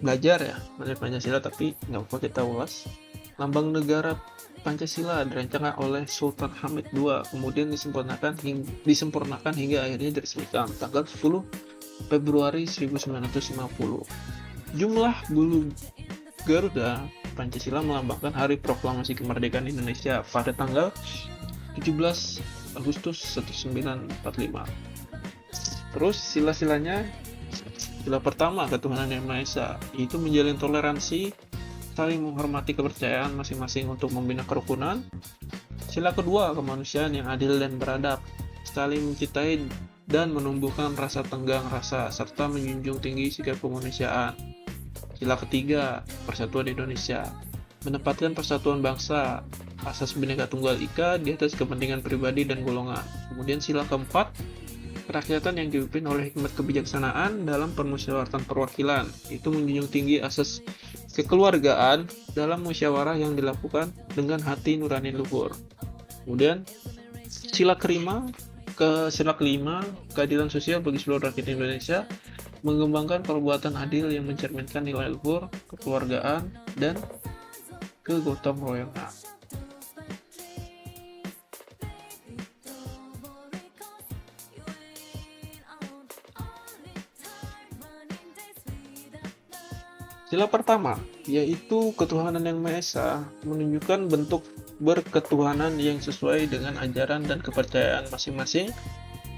[SPEAKER 1] belajar ya mengenai Pancasila, tapi nggak apa kita ulas. Lambang negara Pancasila dirancangkan oleh Sultan Hamid II, kemudian disempurnakan hingga akhirnya diresmikan tanggal 10 Februari 1950. Jumlah bulu Garuda Pancasila melambangkan Hari Proklamasi Kemerdekaan Indonesia pada tanggal 17 Agustus 1945. Terus sila-silanya, sila pertama ketuhanan yang Maha Esa, yaitu menjalin toleransi, saling menghormati kepercayaan masing-masing untuk membina kerukunan. Sila kedua kemanusiaan yang adil dan beradab, saling mencintai dan menumbuhkan rasa tenggang rasa serta menjunjung tinggi sikap kemanusiaan. Sila ketiga persatuan Indonesia, menempatkan persatuan bangsa, asas Bhinneka Tunggal Ika di atas kepentingan pribadi dan golongan. Kemudian sila keempat, kerakyatan yang dipimpin oleh hikmat kebijaksanaan dalam permusyawaratan perwakilan, itu menjunjung tinggi asas kekeluargaan dalam musyawarah yang dilakukan dengan hati nurani luhur. Kemudian sila kelima, keadilan sosial bagi seluruh rakyat Indonesia, mengembangkan perbuatan adil yang mencerminkan nilai luhur, kekeluargaan, dan kegotong royongan. Sila pertama, yaitu ketuhanan yang Maha Esa, menunjukkan bentuk berketuhanan yang sesuai dengan ajaran dan kepercayaan masing-masing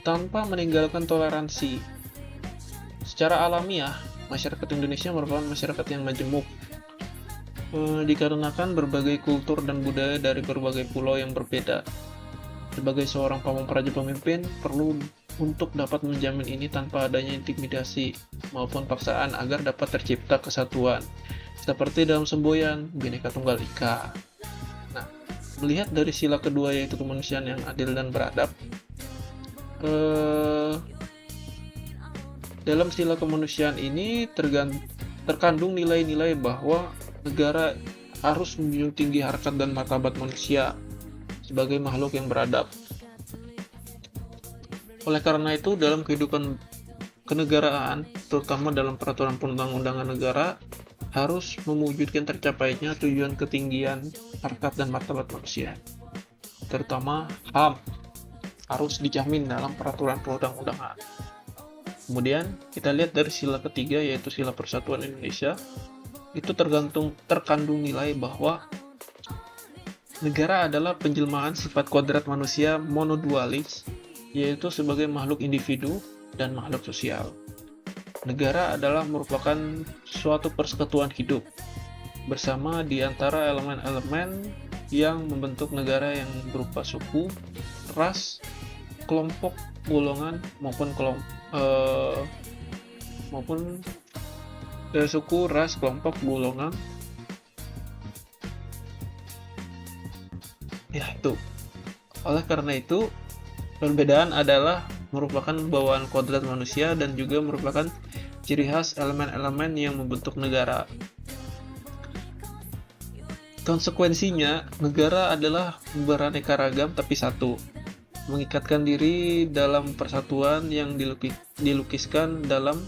[SPEAKER 1] tanpa meninggalkan toleransi. Secara alamiah, masyarakat Indonesia merupakan masyarakat yang majemuk, dikarenakan berbagai kultur dan budaya dari berbagai pulau yang berbeda. Sebagai seorang pamong praja pemimpin, perlu untuk dapat menjamin ini tanpa adanya intimidasi maupun paksaan agar dapat tercipta kesatuan, seperti dalam semboyan Bhinneka Tunggal Ika. Nah, melihat dari sila kedua yaitu kemanusiaan yang adil dan beradab, dalam sila kemanusiaan ini terkandung nilai-nilai bahwa negara harus menjunjung tinggi harkat dan martabat manusia sebagai makhluk yang beradab. Oleh karena itu, dalam kehidupan kenegaraan, terutama dalam peraturan perundang-undangan negara, harus mewujudkan tercapainya tujuan ketinggian harkat dan martabat manusia. Terutama HAM harus dijamin dalam peraturan perundang-undangan. Kemudian kita lihat dari sila ketiga yaitu sila persatuan Indonesia, itu terkandung nilai bahwa negara adalah penjelmaan sifat kodrat manusia monodualis, yaitu sebagai makhluk individu dan makhluk sosial. Negara adalah merupakan suatu persekutuan hidup bersama di antara elemen-elemen yang membentuk negara yang berupa suku, ras, kelompok, golongan suku, ras, kelompok, golongan. Ya, itu. Oleh karena itu, perbedaan adalah merupakan bawaan kodrat manusia dan juga merupakan ciri khas elemen-elemen yang membentuk negara. Konsekuensinya, negara adalah beraneka ragam tapi satu, mengikatkan diri dalam persatuan yang dilukiskan dalam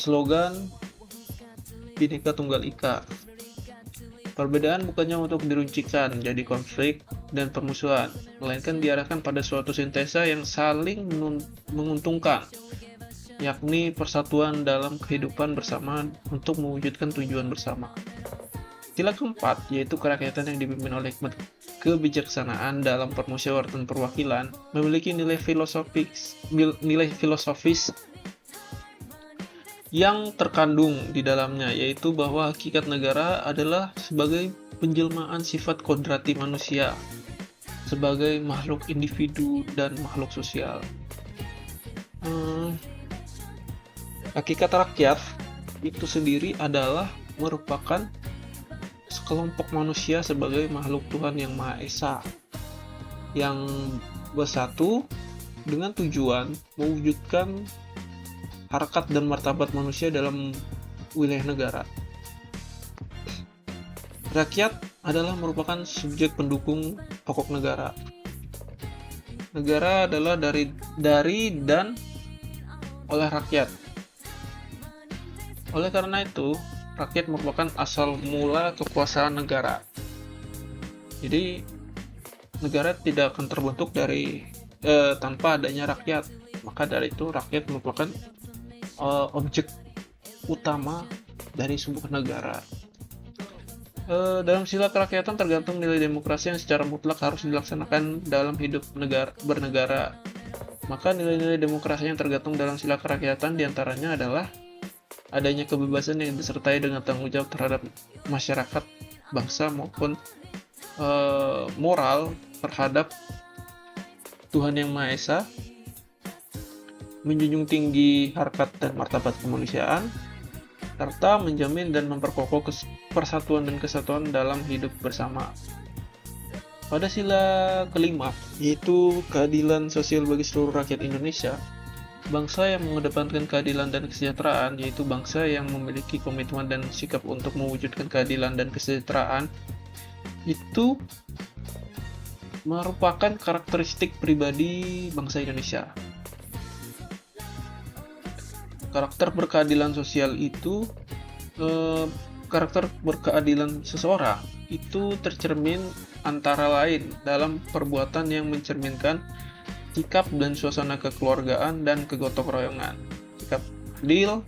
[SPEAKER 1] slogan Bhinneka Tunggal Ika. Perbedaan bukannya untuk diruncikan jadi konflik dan permusuhan, melainkan diarahkan pada suatu sintesa yang saling menguntungkan, yakni persatuan dalam kehidupan bersama untuk mewujudkan tujuan bersama. Sila keempat, yaitu kerakyatan yang dipimpin oleh hikmat kebijaksanaan dalam permusyawaratan perwakilan, memiliki nilai filosofis yang terkandung di dalamnya, yaitu bahwa hakikat negara adalah sebagai penjelmaan sifat kodrati manusia sebagai makhluk individu dan makhluk sosial. Hakikat rakyat itu sendiri adalah merupakan sekelompok manusia sebagai makhluk Tuhan yang Maha Esa yang bersatu dengan tujuan mewujudkan harkat dan martabat manusia dalam wilayah negara. Rakyat adalah merupakan subjek pendukung pokok negara. Negara adalah dari dan oleh rakyat. Oleh karena itu, rakyat merupakan asal mula kekuasaan negara. Jadi, negara tidak akan terbentuk tanpa adanya rakyat. Maka dari itu, rakyat merupakan objek utama dari sebuah negara. Dalam sila kerakyatan tergantung nilai demokrasi yang secara mutlak harus dilaksanakan dalam hidup bernegara. Maka nilai-nilai demokrasi yang tergantung dalam sila kerakyatan diantaranya adalah adanya kebebasan yang disertai dengan tanggung jawab terhadap masyarakat, bangsa maupun moral terhadap Tuhan Yang Maha Esa, menjunjung tinggi harkat dan martabat kemanusiaan, serta menjamin dan memperkokoh persatuan dan kesatuan dalam hidup bersama. Pada sila kelima, yaitu keadilan sosial bagi seluruh rakyat Indonesia, bangsa yang mengedepankan keadilan dan kesejahteraan, yaitu bangsa yang memiliki komitmen dan sikap untuk mewujudkan keadilan dan kesejahteraan, itu merupakan karakteristik pribadi bangsa Indonesia. Karakter berkeadilan sosial itu, karakter berkeadilan seseorang itu tercermin antara lain dalam perbuatan yang mencerminkan sikap dan suasana kekeluargaan dan kegotong royongan, sikap adil,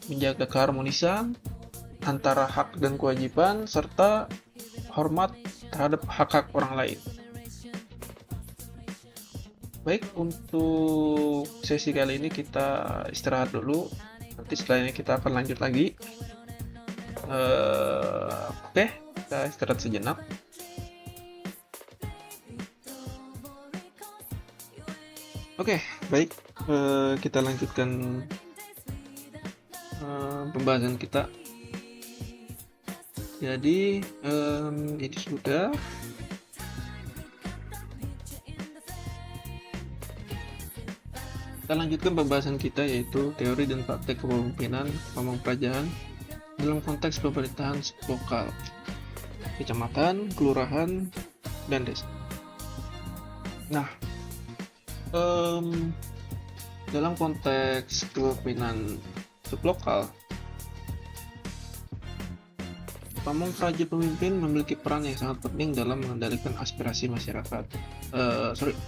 [SPEAKER 1] menjaga keharmonisan antara hak dan kewajiban, serta hormat terhadap hak-hak orang lain. Baik, untuk sesi kali ini kita istirahat dulu. Nanti setelah ini kita akan lanjut lagi. Oke, kita istirahat sejenak. Oke, baik. Kita lanjutkan pembahasan kita. Jadi, ini sudah. Kita lanjutkan pembahasan kita, yaitu teori dan praktek kepemimpinan pemerintahan dalam konteks pemerintahan lokal, kecamatan, kelurahan, dan desa. Nah, dalam konteks kepemimpinan sublokal, pamong praja pemimpin memiliki peran yang sangat penting dalam mengendalikan aspirasi masyarakat.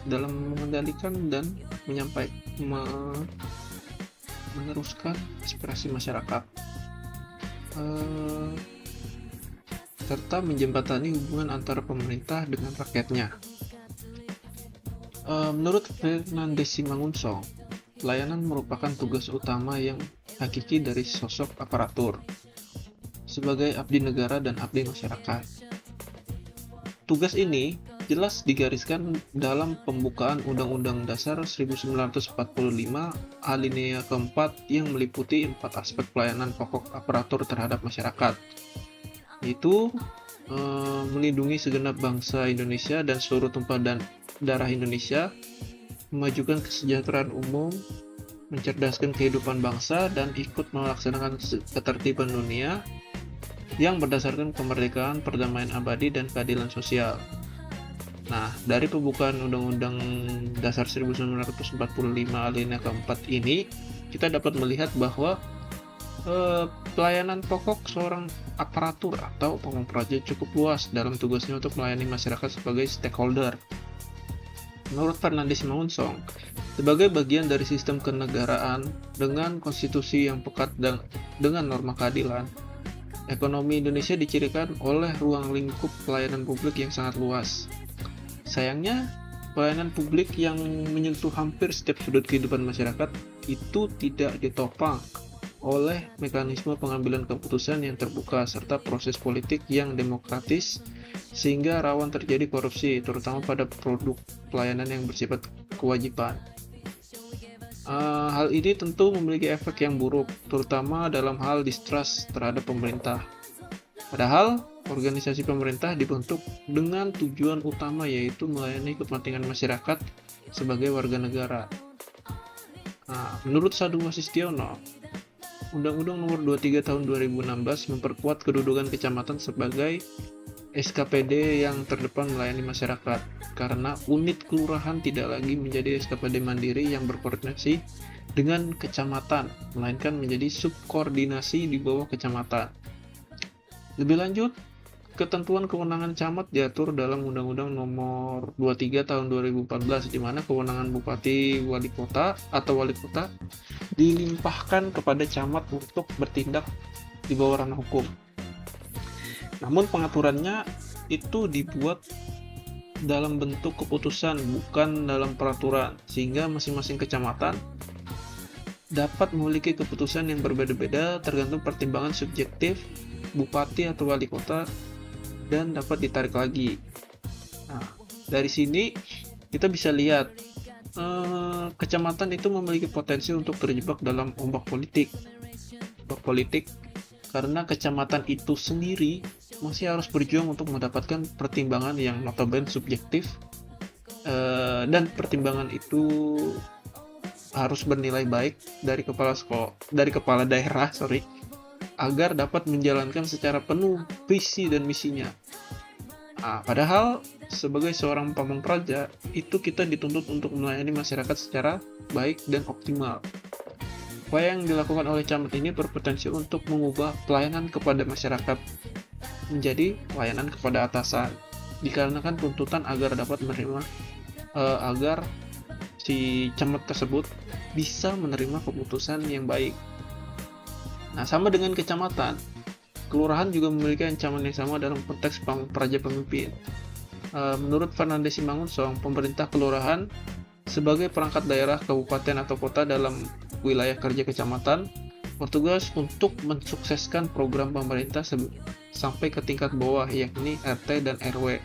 [SPEAKER 1] Dalam mengendalikan dan meneruskan aspirasi masyarakat, serta menjembatani hubungan antara pemerintah dengan rakyatnya. Menurut Fernandes Simangunsong, pelayanan merupakan tugas utama yang hakiki dari sosok aparatur sebagai abdi negara dan abdi masyarakat. Tugas ini jelas digariskan dalam pembukaan Undang-Undang Dasar 1945 alinea keempat yang meliputi 4 aspek pelayanan pokok aparatur terhadap masyarakat, yaitu melindungi segenap bangsa Indonesia dan seluruh tumpah darah Indonesia, memajukan kesejahteraan umum, mencerdaskan kehidupan bangsa, dan ikut melaksanakan ketertiban dunia yang berdasarkan kemerdekaan, perdamaian abadi, dan keadilan sosial. Nah, dari pembukaan Undang-Undang Dasar 1945 alinea keempat ini, kita dapat melihat bahwa pelayanan pokok seorang aparatur atau pamong praja cukup luas dalam tugasnya untuk melayani masyarakat sebagai stakeholder. Menurut Fernandes Simangunsong, sebagai bagian dari sistem kenegaraan dengan konstitusi yang pekat dan dengan norma keadilan, ekonomi Indonesia dicirikan oleh ruang lingkup pelayanan publik yang sangat luas. Sayangnya, pelayanan publik yang menyentuh hampir setiap sudut kehidupan masyarakat itu tidak ditopang oleh mekanisme pengambilan keputusan yang terbuka serta proses politik yang demokratis, sehingga rawan terjadi korupsi, terutama pada produk pelayanan yang bersifat kewajiban. Hal ini tentu memiliki efek yang buruk, terutama dalam hal distrust terhadap pemerintah. Padahal, organisasi pemerintah dibentuk dengan tujuan utama, yaitu melayani kepentingan masyarakat sebagai warga negara. Menurut Sadu Wasistiono, Undang-Undang Nomor 23 Tahun 2016 memperkuat kedudukan kecamatan sebagai SKPD yang terdepan melayani masyarakat, karena unit kelurahan tidak lagi menjadi SKPD mandiri yang berkoordinasi dengan kecamatan, melainkan menjadi subkoordinasi di bawah kecamatan. Lebih lanjut, ketentuan kewenangan camat diatur dalam Undang-Undang Nomor 23 Tahun 2014, di mana kewenangan Bupati Wali Kota atau Wali Kota dilimpahkan kepada camat untuk bertindak di bawah ranah hukum. Namun pengaturannya itu dibuat dalam bentuk keputusan, bukan dalam peraturan, sehingga masing-masing kecamatan dapat memiliki keputusan yang berbeda-beda tergantung pertimbangan subjektif bupati atau wali kota dan dapat ditarik lagi. Nah, dari sini kita bisa lihat kecamatan itu memiliki potensi untuk terjebak dalam ombak politik. Karena kecamatan itu sendiri masih harus berjuang untuk mendapatkan pertimbangan yang notabene subjektif, dan pertimbangan itu harus bernilai baik dari kepala daerah, agar dapat menjalankan secara penuh visi dan misinya. Padahal sebagai seorang pamong praja, itu kita dituntut untuk melayani masyarakat secara baik dan optimal. Upaya yang dilakukan oleh camat ini berpotensi untuk mengubah pelayanan kepada masyarakat menjadi pelayanan kepada atasan, dikarenakan tuntutan agar dapat menerima agar si camat tersebut bisa menerima keputusan yang baik. Nah, sama dengan kecamatan, kelurahan juga memiliki ancaman yang sama dalam konteks praja pemimpin. Menurut Fernandes Simangunsong, pemerintah kelurahan sebagai perangkat daerah, kabupaten atau kota dalam wilayah kerja kecamatan bertugas untuk mensukseskan program pemerintah sampai ke tingkat bawah, yakni RT dan RW,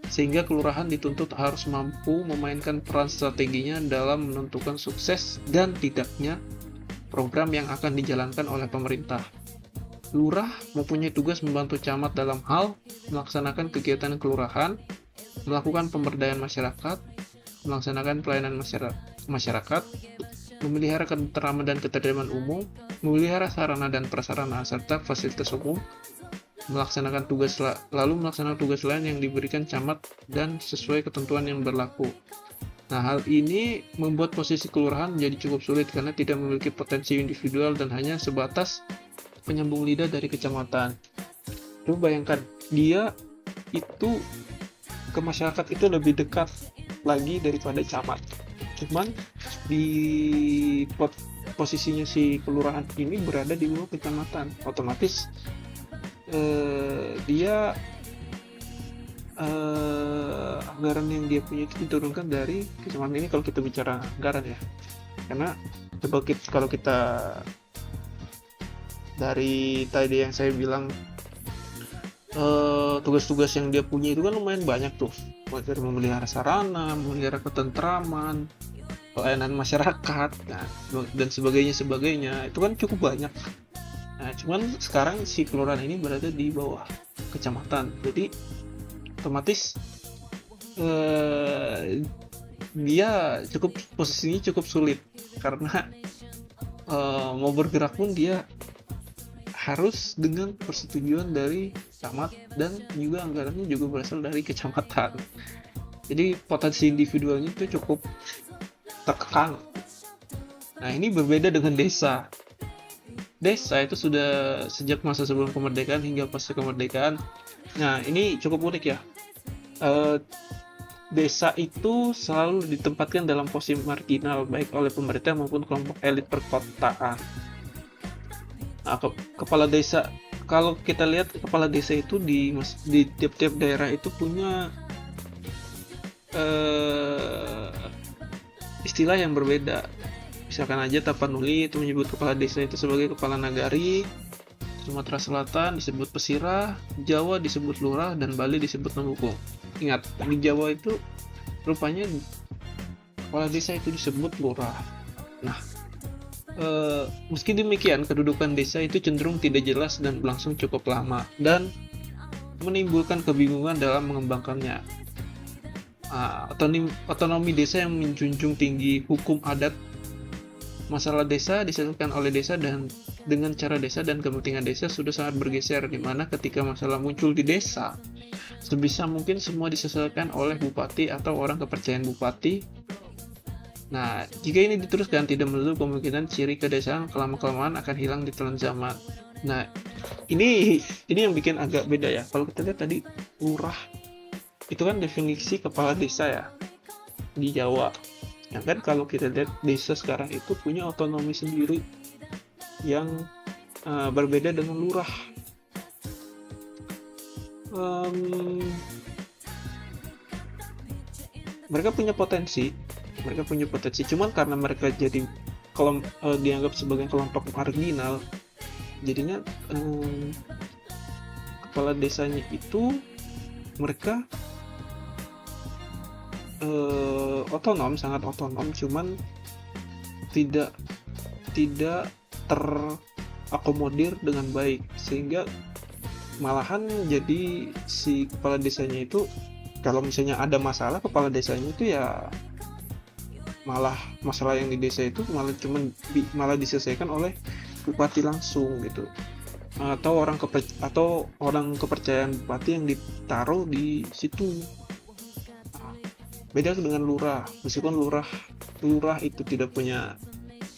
[SPEAKER 1] sehingga kelurahan dituntut harus mampu memainkan peran strateginya dalam menentukan sukses dan tidaknya program yang akan dijalankan oleh pemerintah. Lurah mempunyai tugas membantu camat dalam hal melaksanakan kegiatan kelurahan, melakukan pemberdayaan masyarakat, melaksanakan pelayanan masyarakat, memelihara ketenteraman dan ketertiban umum, memelihara sarana dan prasarana serta fasilitas umum, melaksanakan tugas lain yang diberikan camat dan sesuai ketentuan yang berlaku. Nah, hal ini membuat posisi kelurahan menjadi cukup sulit karena tidak memiliki potensi individual dan hanya sebatas penyambung lidah dari kecamatan. Coba bayangkan, dia itu ke masyarakat itu lebih dekat lagi daripada camat. Cuman di posisinya si kelurahan ini berada di bawah kecamatan, otomatis dia anggaran yang dia punya itu diturunkan dari kecamatan ini, kalau kita bicara anggaran ya. Karena kalau kita dari tadi yang saya bilang, tugas-tugas yang dia punya itu kan lumayan banyak tuh, mulai memelihara sarana, memelihara ketentraman, pelayanan masyarakat, dan sebagainya itu kan cukup banyak. Nah, cuman sekarang si kelurahan ini berada di bawah kecamatan, jadi otomatis dia posisinya cukup sulit karena mau bergerak pun dia harus dengan persetujuan dari camat dan juga anggarannya juga berasal dari kecamatan. Jadi potensi individualnya itu cukup terkekang. Nah, ini berbeda dengan desa. Desa itu sudah sejak masa sebelum kemerdekaan hingga pasca kemerdekaan. Nah, ini cukup unik ya. Desa itu selalu ditempatkan dalam posisi marginal baik oleh pemerintah maupun kelompok elit perkotaan. Nah, kepala desa, kalau kita lihat kepala desa itu di tiap-tiap daerah itu punya istilah yang berbeda. Misalkan aja Tapanuli itu menyebut kepala desa itu sebagai kepala nagari, Sumatera Selatan disebut pesirah, Jawa disebut lurah, dan Bali disebut nembukung. Ingat, di Jawa itu rupanya kepala desa itu disebut lurah. Nah, meski demikian, kedudukan desa itu cenderung tidak jelas dan berlangsung cukup lama dan menimbulkan kebingungan dalam mengembangkannya. Otonomi desa yang menjunjung tinggi hukum adat Masalah desa diselesaikan oleh desa dan dengan cara desa dan kepentingan desa sudah sangat bergeser, di mana ketika masalah muncul di desa, sebisa mungkin semua diselesaikan oleh bupati atau orang kepercayaan bupati. Nah, jika ini diteruskan, tidak menutup kemungkinan ciri kedesaan kelama-kelamaan akan hilang di telan zaman. Nah, ini yang bikin agak beda ya. Kalau kita lihat tadi lurah itu kan definisi kepala desa ya di Jawa. Ya kan kalau kita lihat desa sekarang itu punya otonomi sendiri yang berbeda dengan lurah. Mereka punya potensi, cuman karena mereka jadi dianggap sebagai kelompok marginal, jadinya kepala desanya itu mereka sangat otonom, cuman tidak terakomodir dengan baik, sehingga malahan jadi si kepala desanya itu kalau misalnya ada masalah, kepala desanya itu ya malah masalah yang di desa itu malah diselesaikan oleh bupati langsung gitu, atau orang kepercayaan bupati yang ditaruh di situ. Beda dengan lurah, meskipun lurah itu tidak punya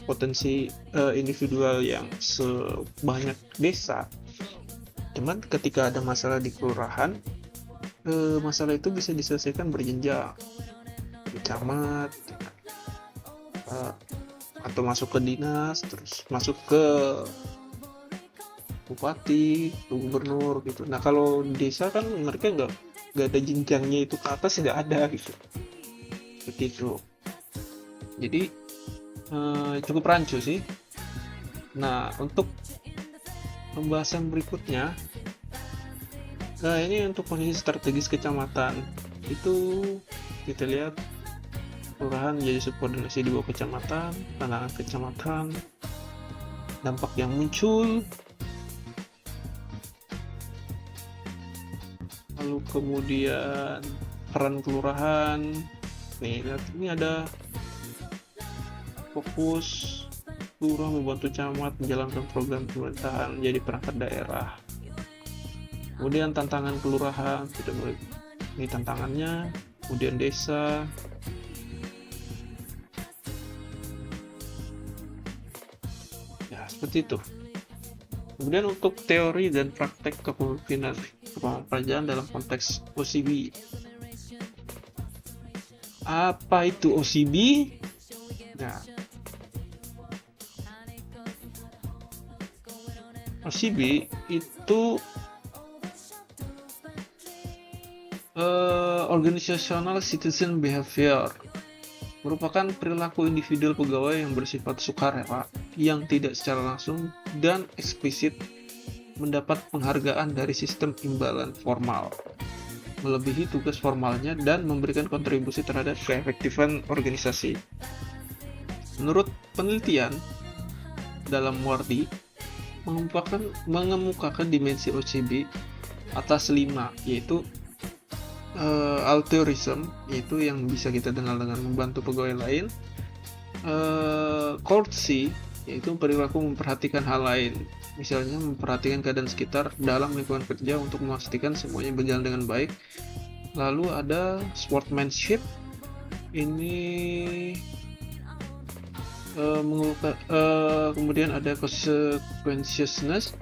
[SPEAKER 1] potensi individual yang sebanyak desa, cuman ketika ada masalah di kelurahan, masalah itu bisa diselesaikan berjenjang ke camat, atau masuk ke dinas, terus masuk ke bupati, ke gubernur gitu. Nah kalau desa kan mereka nggak ada jenjangnya, itu ke atas nggak ada gitu, seperti itu. Jadi cukup rancu sih. Nah untuk pembahasan berikutnya, ini untuk kondisi strategis kecamatan itu kita lihat kelurahan jadi subordinasi di bawah kecamatan, tantangan kecamatan, dampak yang muncul, lalu kemudian peran kelurahan. Nih lihat, ini ada fokus lurah membantu camat menjalankan program pemerintahan menjadi perangkat daerah. Kemudian tantangan kelurahan, tidak boleh, ini tantangannya. Kemudian desa, ya seperti itu. Kemudian untuk teori dan praktek kepemimpinan kerajaan dalam konteks OCB. Apa itu OCB? Nah, OCB itu Organizational Citizen Behavior, merupakan perilaku individual pegawai yang bersifat sukarela, yang tidak secara langsung dan eksplisit mendapat penghargaan dari sistem imbalan formal, melebihi tugas formalnya dan memberikan kontribusi terhadap keefektifan organisasi. Menurut penelitian dalam Wardi mengemukakan dimensi OCB atas 5, yaitu altruism, yaitu yang bisa kita dengar dengan membantu pegawai lain, courtesy, yaitu perilaku memperhatikan hal lain, misalnya memperhatikan keadaan sekitar dalam lingkungan kerja untuk memastikan semuanya berjalan dengan baik. Lalu ada sportsmanship, ini kemudian ada conscientiousness,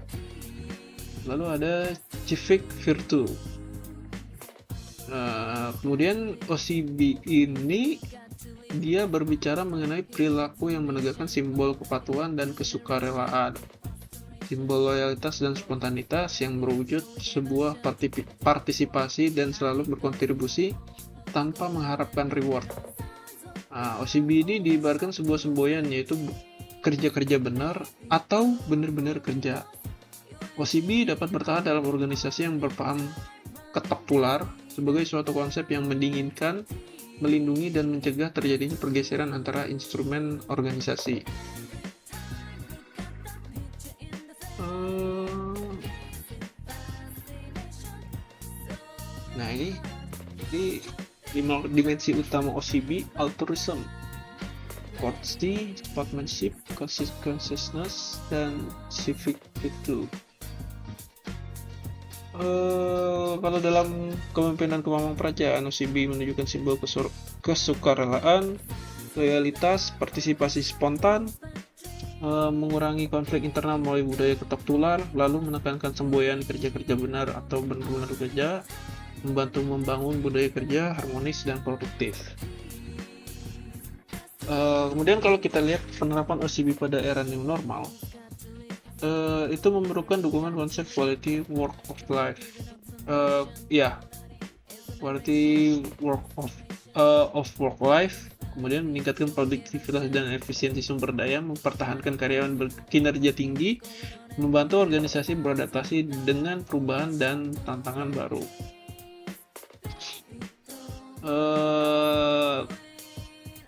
[SPEAKER 1] lalu ada civic virtue. Kemudian OCB ini dia berbicara mengenai perilaku yang menegakkan simbol kepatuhan dan kesukarelaan, simbol loyalitas dan spontanitas yang berwujud sebuah partisipasi dan selalu berkontribusi tanpa mengharapkan reward. OCB ini diibaratkan sebuah semboyan, yaitu kerja-kerja benar atau benar-benar kerja. OCB dapat bertahan dalam organisasi yang berpaham ketok tular sebagai suatu konsep yang mendinginkan, melindungi, dan mencegah terjadinya pergeseran antara instrumen organisasi. Nah ini dimensi utama OCB, altruism. courtesy, sportsmanship, conscientiousness, dan civic virtue. Kalau dalam kepemimpinan Pamungpraja, OCB menunjukkan simbol kesukarelaan, loyalitas, partisipasi spontan, mengurangi konflik internal melalui budaya ketok tular, lalu menekankan semboyan kerja-kerja benar atau benar-benar kerja, membantu membangun budaya kerja harmonis dan produktif. Kemudian kalau kita lihat penerapan OCB pada era new normal, itu memerlukan dukungan konsep quality work of life. Quality work of work life, kemudian meningkatkan produktivitas dan efisiensi sumber daya, mempertahankan karyawan berkinerja tinggi, membantu organisasi beradaptasi dengan perubahan dan tantangan baru.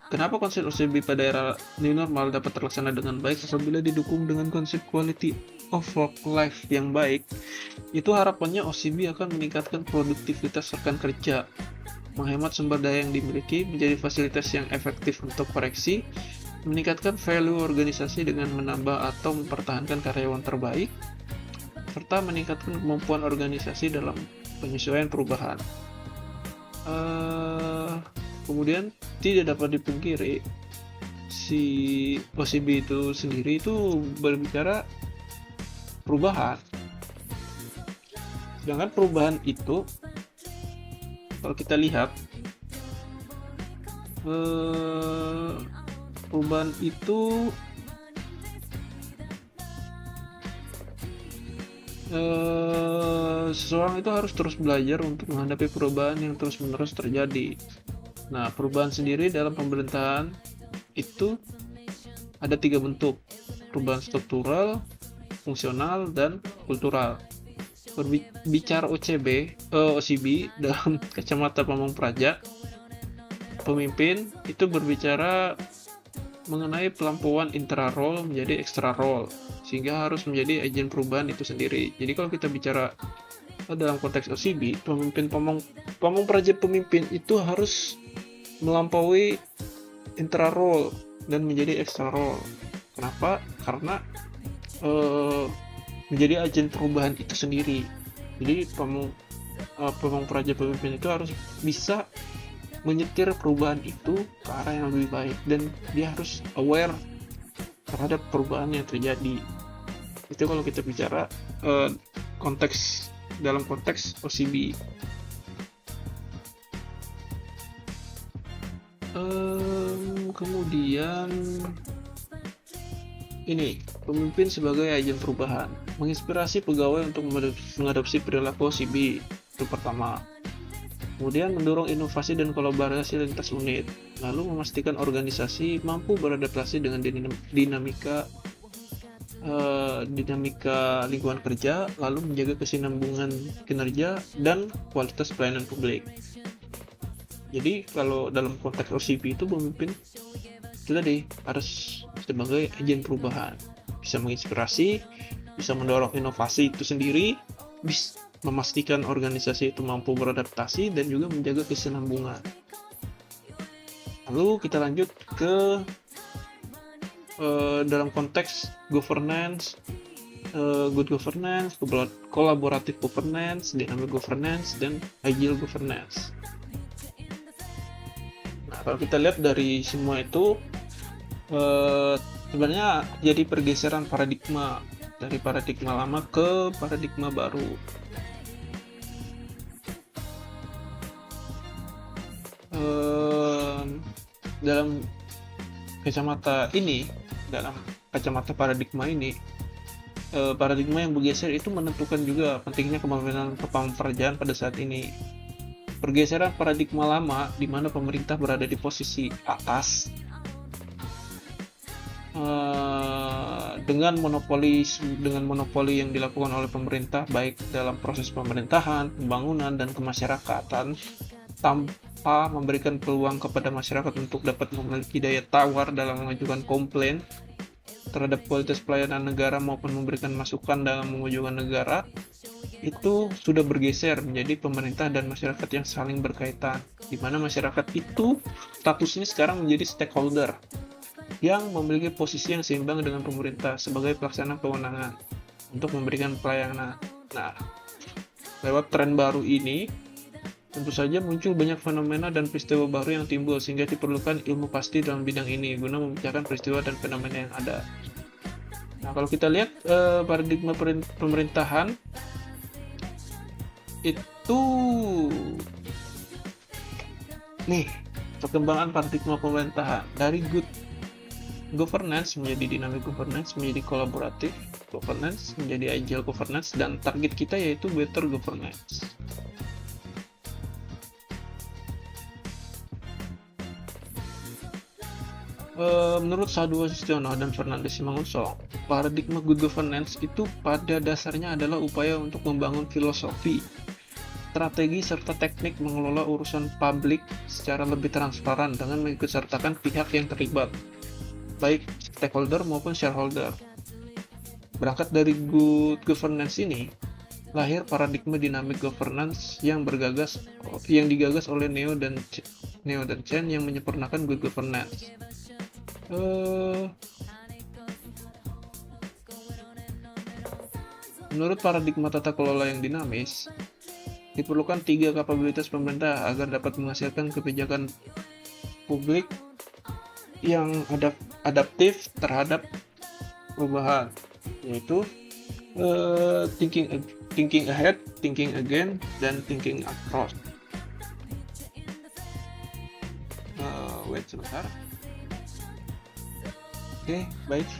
[SPEAKER 1] Kenapa konsep OCB pada era new normal dapat terlaksana dengan baik apabila didukung dengan konsep quality of work life yang baik? Itu harapannya OCB akan meningkatkan produktivitas rekan kerja, menghemat sumber daya yang dimiliki, menjadi fasilitas yang efektif untuk koreksi, meningkatkan value organisasi dengan menambah atau mempertahankan karyawan terbaik, serta meningkatkan kemampuan organisasi dalam penyesuaian perubahan. Kemudian tidak dapat dipungkiri, si OCB itu sendiri itu berbicara perubahan. Sedangkan perubahan itu, kalau kita lihat, perubahan itu seseorang itu harus terus belajar untuk menghadapi perubahan yang terus-menerus terjadi. Nah, perubahan sendiri dalam pemerintahan itu ada 3 bentuk: perubahan struktural, fungsional, dan kultural. Berbicara OCB dalam kacamata Pamungpraja, pemimpin itu berbicara mengenai pelampiasan intra-role menjadi extra-role, sehingga harus menjadi agen perubahan itu sendiri. Jadi kalau kita bicara dalam konteks OCB, Pamungpraja pemimpin itu harus melampaui intra-role dan menjadi extra-role. Kenapa? Karena menjadi agen perubahan itu sendiri. Jadi Pamungpraja pemimpin itu harus bisa menyetir perubahan itu ke arah yang lebih baik, dan dia harus aware terhadap perubahan yang terjadi. Itu kalau kita bicara dalam konteks OCB. Kemudian ini, pemimpin sebagai agen perubahan, menginspirasi pegawai untuk mengadopsi perilaku OCB, itu pertama. Kemudian mendorong inovasi dan kolaborasi lintas unit, lalu memastikan organisasi mampu beradaptasi dengan dinamika lingkungan kerja, lalu menjaga kesinambungan kinerja dan kualitas pelayanan publik. Jadi kalau dalam konteks OCB itu pemimpin harus sebagai agen perubahan, bisa menginspirasi, bisa mendorong inovasi itu sendiri, bisa memastikan organisasi itu mampu beradaptasi dan juga menjaga kesinambungan. Lalu kita lanjut ke dalam konteks governance, good governance, collaborative governance, dynamic governance, dan agile governance. Nah, kalau kita lihat dari semua itu, sebenarnya jadi pergeseran paradigma dari paradigma lama ke paradigma baru. Dalam kacamata paradigma ini, paradigma yang bergeser itu menentukan juga pentingnya kepemimpinan Pamungprajaan pada saat ini. Pergeseran paradigma lama di mana pemerintah berada di posisi atas dengan monopoli yang dilakukan oleh pemerintah baik dalam proses pemerintahan, pembangunan, dan kemasyarakatan, tanpa memberikan peluang kepada masyarakat untuk dapat memiliki daya tawar dalam mengajukan komplain terhadap kualitas pelayanan negara maupun memberikan masukan dalam memajukan negara, itu sudah bergeser menjadi pemerintah dan masyarakat yang saling berkaitan, di mana masyarakat itu statusnya sekarang menjadi stakeholder. yang memiliki posisi yang seimbang dengan pemerintah sebagai pelaksana kewenangan untuk memberikan pelayanan. Nah, lewat tren baru ini, tentu saja muncul banyak fenomena dan peristiwa baru yang timbul sehingga diperlukan ilmu pasti dalam bidang ini guna memecahkan peristiwa dan fenomena yang ada. Nah, kalau kita lihat paradigma pemerintahan itu nih, perkembangan paradigma pemerintahan dari good governance menjadi dynamic governance, menjadi collaborative governance, menjadi agile governance, dan target kita yaitu better governance. Menurut Sadhu Wasistiono dan Fernandes Simangunsorong, paradigma good governance itu pada dasarnya adalah upaya untuk membangun filosofi, strategi, serta teknik mengelola urusan publik secara lebih transparan dengan mengikutsertakan pihak yang terlibat, baik stakeholder maupun shareholder. Berangkat dari good governance ini, lahir paradigma dynamic governance yang digagas oleh Neo dan Chen yang menyempurnakan good governance. Menurut paradigma tata kelola yang dinamis, diperlukan 3 kapabilitas pemerintah agar dapat menghasilkan kebijakan publik yang adaptif terhadap perubahan, yaitu thinking ahead, thinking again, dan thinking across. Wait sebentar. Oke, baik.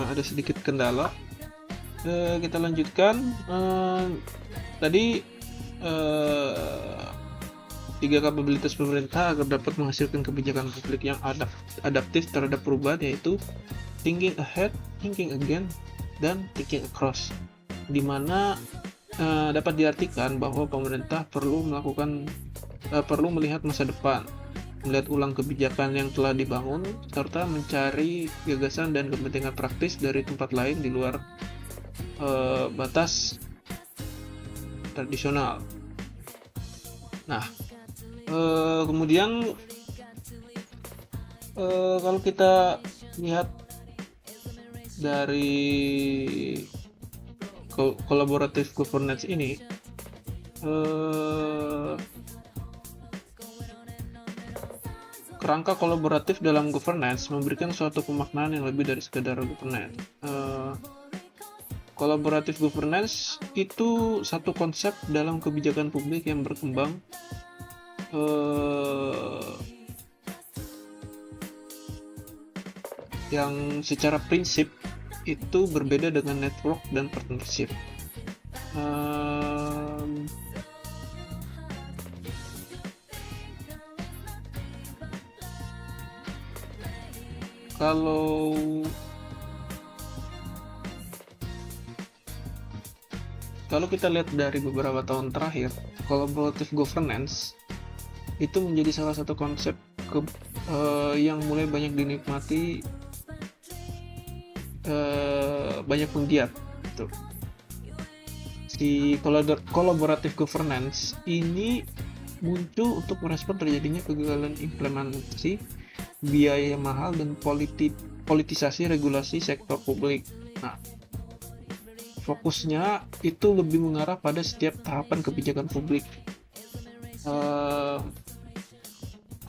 [SPEAKER 1] Ada sedikit kendala. Kita lanjutkan. Tadi 3 kapabilitas pemerintah agar dapat menghasilkan kebijakan publik yang adaptif terhadap perubahan, yaitu thinking ahead, thinking again, dan thinking across, di mana dapat diartikan bahwa pemerintah perlu melihat masa depan, melihat ulang kebijakan yang telah dibangun, serta mencari gagasan dan kepentingan praktis dari tempat lain di luar batas tradisional. Nah, kemudian kalau kita lihat dari collaborative governance ini, kerangka kolaboratif dalam governance memberikan suatu pemaknaan yang lebih dari sekedar governance. Collaborative governance itu satu konsep dalam kebijakan publik yang berkembang yang secara prinsip itu berbeda dengan network dan partnership. Kalau kita lihat dari beberapa tahun terakhir, collaborative governance itu menjadi salah satu konsep yang mulai banyak dinikmati banyak penggiat. Si collaborative governance ini muncul untuk merespon terjadinya kegagalan implementasi, biaya mahal, dan politisasi regulasi sektor publik. Nah, fokusnya itu lebih mengarah pada setiap tahapan kebijakan publik.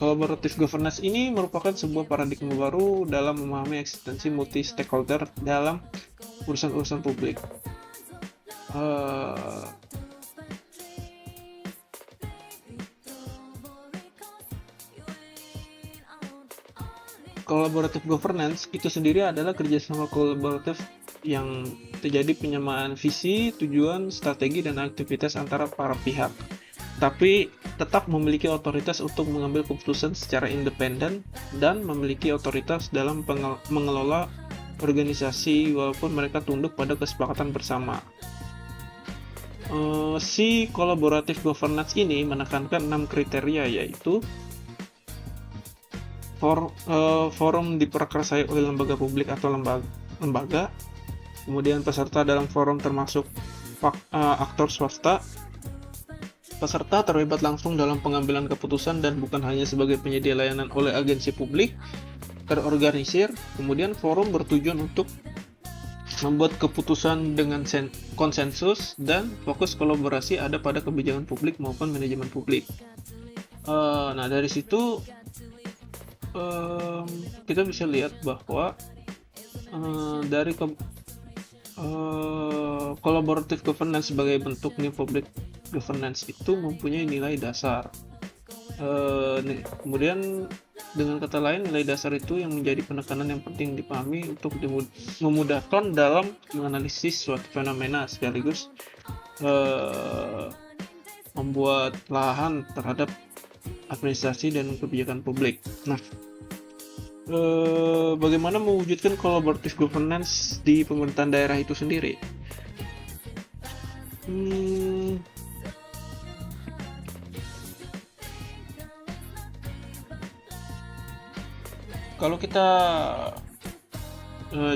[SPEAKER 1] Collaborative governance ini merupakan sebuah paradigma baru dalam memahami eksistensi multi-stakeholder dalam urusan-urusan publik. Collaborative governance itu sendiri adalah kerjasama kolaboratif yang terjadi penyamaan visi, tujuan, strategi, dan aktivitas antara para pihak, tapi tetap memiliki otoritas untuk mengambil keputusan secara independen dan memiliki otoritas dalam mengelola organisasi walaupun mereka tunduk pada kesepakatan bersama. Si collaborative governance ini menekankan 6 kriteria, yaitu forum diprakarsai oleh lembaga publik atau lembaga, kemudian peserta dalam forum termasuk aktor swasta, peserta terlibat langsung dalam pengambilan keputusan dan bukan hanya sebagai penyedia layanan oleh agensi publik, terorganisir, kemudian forum bertujuan untuk membuat keputusan dengan konsensus dan fokus kolaborasi ada pada kebijakan publik maupun manajemen publik. Nah dari situ kita bisa lihat bahwa dari collaborative governance sebagai bentuk new public governance itu mempunyai nilai dasar. Kemudian dengan kata lain, nilai dasar itu yang menjadi penekanan yang penting dipahami untuk memudahkan dalam menganalisis suatu fenomena sekaligus membuat lahan terhadap administrasi dan kebijakan publik. Nah, bagaimana mewujudkan collaborative governance di pemerintahan daerah itu sendiri? Kalau kita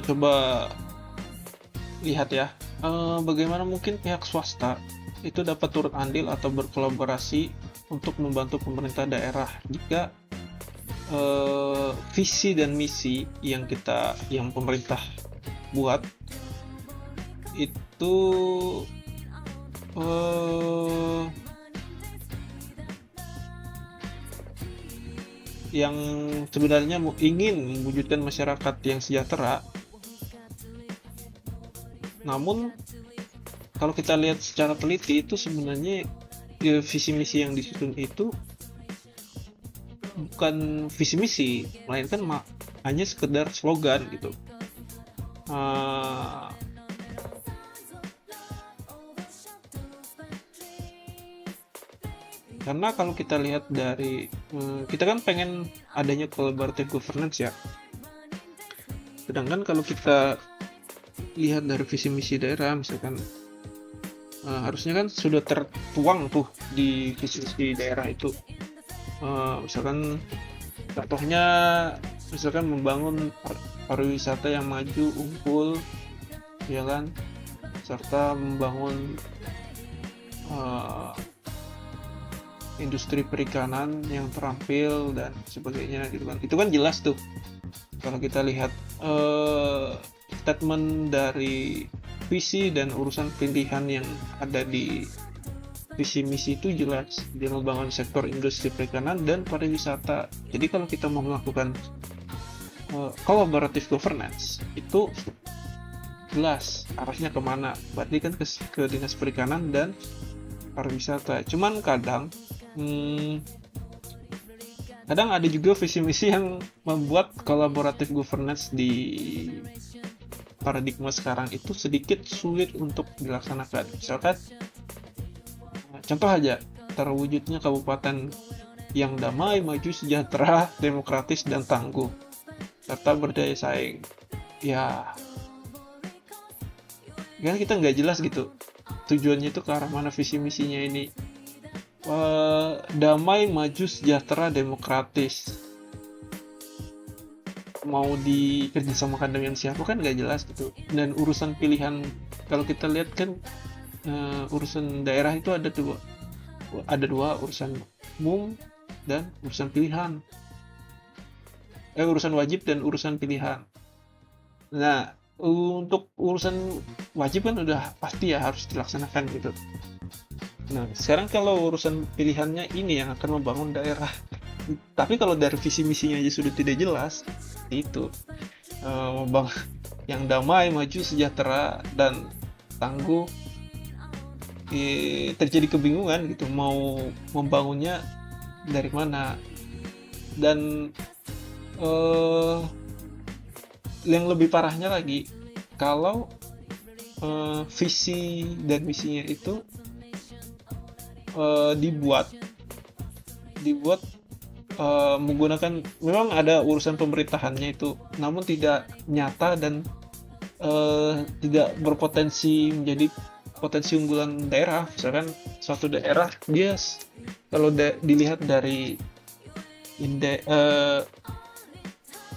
[SPEAKER 1] coba lihat ya, bagaimana mungkin pihak swasta itu dapat turut andil atau berkolaborasi untuk membantu pemerintah daerah jika visi dan misi yang pemerintah buat itu yang sebenarnya ingin mewujudkan masyarakat yang sejahtera. Namun kalau kita lihat secara teliti itu sebenarnya visi misi yang disusun itu bukan visi misi, melainkan hanya sekedar slogan gitu. Karena kalau kita lihat dari kita kan pengen adanya collaborative governance ya. Sedangkan kalau kita lihat dari visi misi daerah, misalkan harusnya kan sudah tertuang tuh di visi misi daerah itu. Misalkan contohnya, misalkan membangun pariwisata yang maju, unggul, ya kan, serta membangun industri perikanan yang terampil dan sebagainya gitu kan. Itu kan jelas tuh kalau kita lihat statement dari visi dan urusan pilihan yang ada di visi misi itu jelas, dia membangun sektor industri perikanan dan pariwisata. Jadi kalau kita mau melakukan collaborative governance itu jelas arahnya kemana, berarti kan ke dinas perikanan dan pariwisata. Cuman kadang ada juga visi misi yang membuat collaborative governance di paradigma sekarang itu sedikit sulit untuk dilaksanakan. Misalkan contoh aja, terwujudnya kabupaten yang damai, maju, sejahtera, demokratis, dan tangguh, serta berdaya saing. Ya kan kita nggak jelas gitu tujuannya itu ke arah mana visi misinya ini. Damai, maju, sejahtera, demokratis, mau dikerjasamakan dengan siapa kan nggak jelas gitu. Dan urusan pilihan, kalau kita lihat kan urusan daerah itu ada dua, urusan umum dan urusan pilihan, urusan wajib dan urusan pilihan. Nah, untuk urusan wajib kan udah pasti ya harus dilaksanakan gitu. Nah, sekarang kalau urusan pilihannya ini yang akan membangun daerah, tapi kalau dari visi misinya aja sudah tidak jelas, itu membangun yang damai, maju, sejahtera, dan tangguh, terjadi kebingungan gitu mau membangunnya dari mana. Dan yang lebih parahnya lagi, kalau visi dan misinya itu dibuat menggunakan, memang ada urusan pemerintahannya itu, namun tidak nyata dan tidak berpotensi menjadi potensi unggulan daerah. Misalkan suatu daerah dia kalau dilihat dari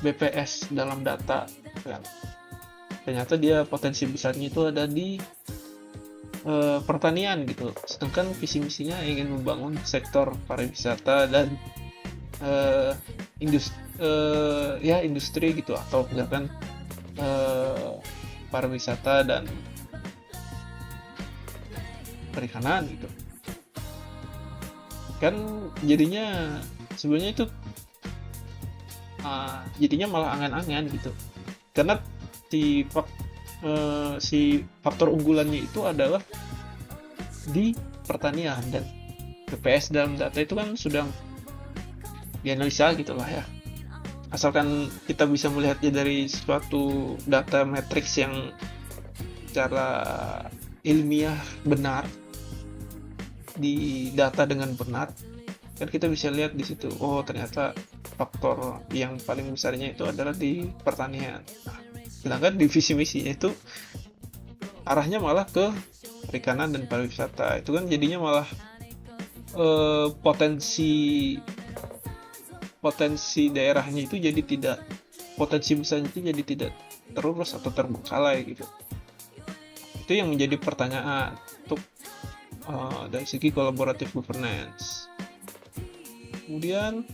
[SPEAKER 1] BPS dalam data kan, ternyata dia potensi besarnya itu ada di pertanian gitu, sedangkan visi misinya ingin membangun sektor pariwisata dan ya industri gitu, atau misalkan eh, pariwisata dan perikanan gitu kan. Jadinya sebenarnya itu jadinya malah angan-angan gitu, karena si si faktor unggulannya itu adalah di pertanian, dan BPS dalam data itu kan sudah dianalisa gitu lah ya. Asalkan kita bisa melihatnya dari suatu data matriks yang secara ilmiah benar, di data dengan benar, kan kita bisa lihat di situ, oh ternyata faktor yang paling besarnya itu adalah di pertanian. Nah, sedangkan di visi misinya itu arahnya malah ke perikanan dan pariwisata. Itu kan jadinya malah potensi daerahnya itu jadi tidak, potensi besarnya itu jadi tidak terurus atau terbengkalai gitu. Itu yang menjadi pertanyaan untuk dari segi collaborative governance. Kemudian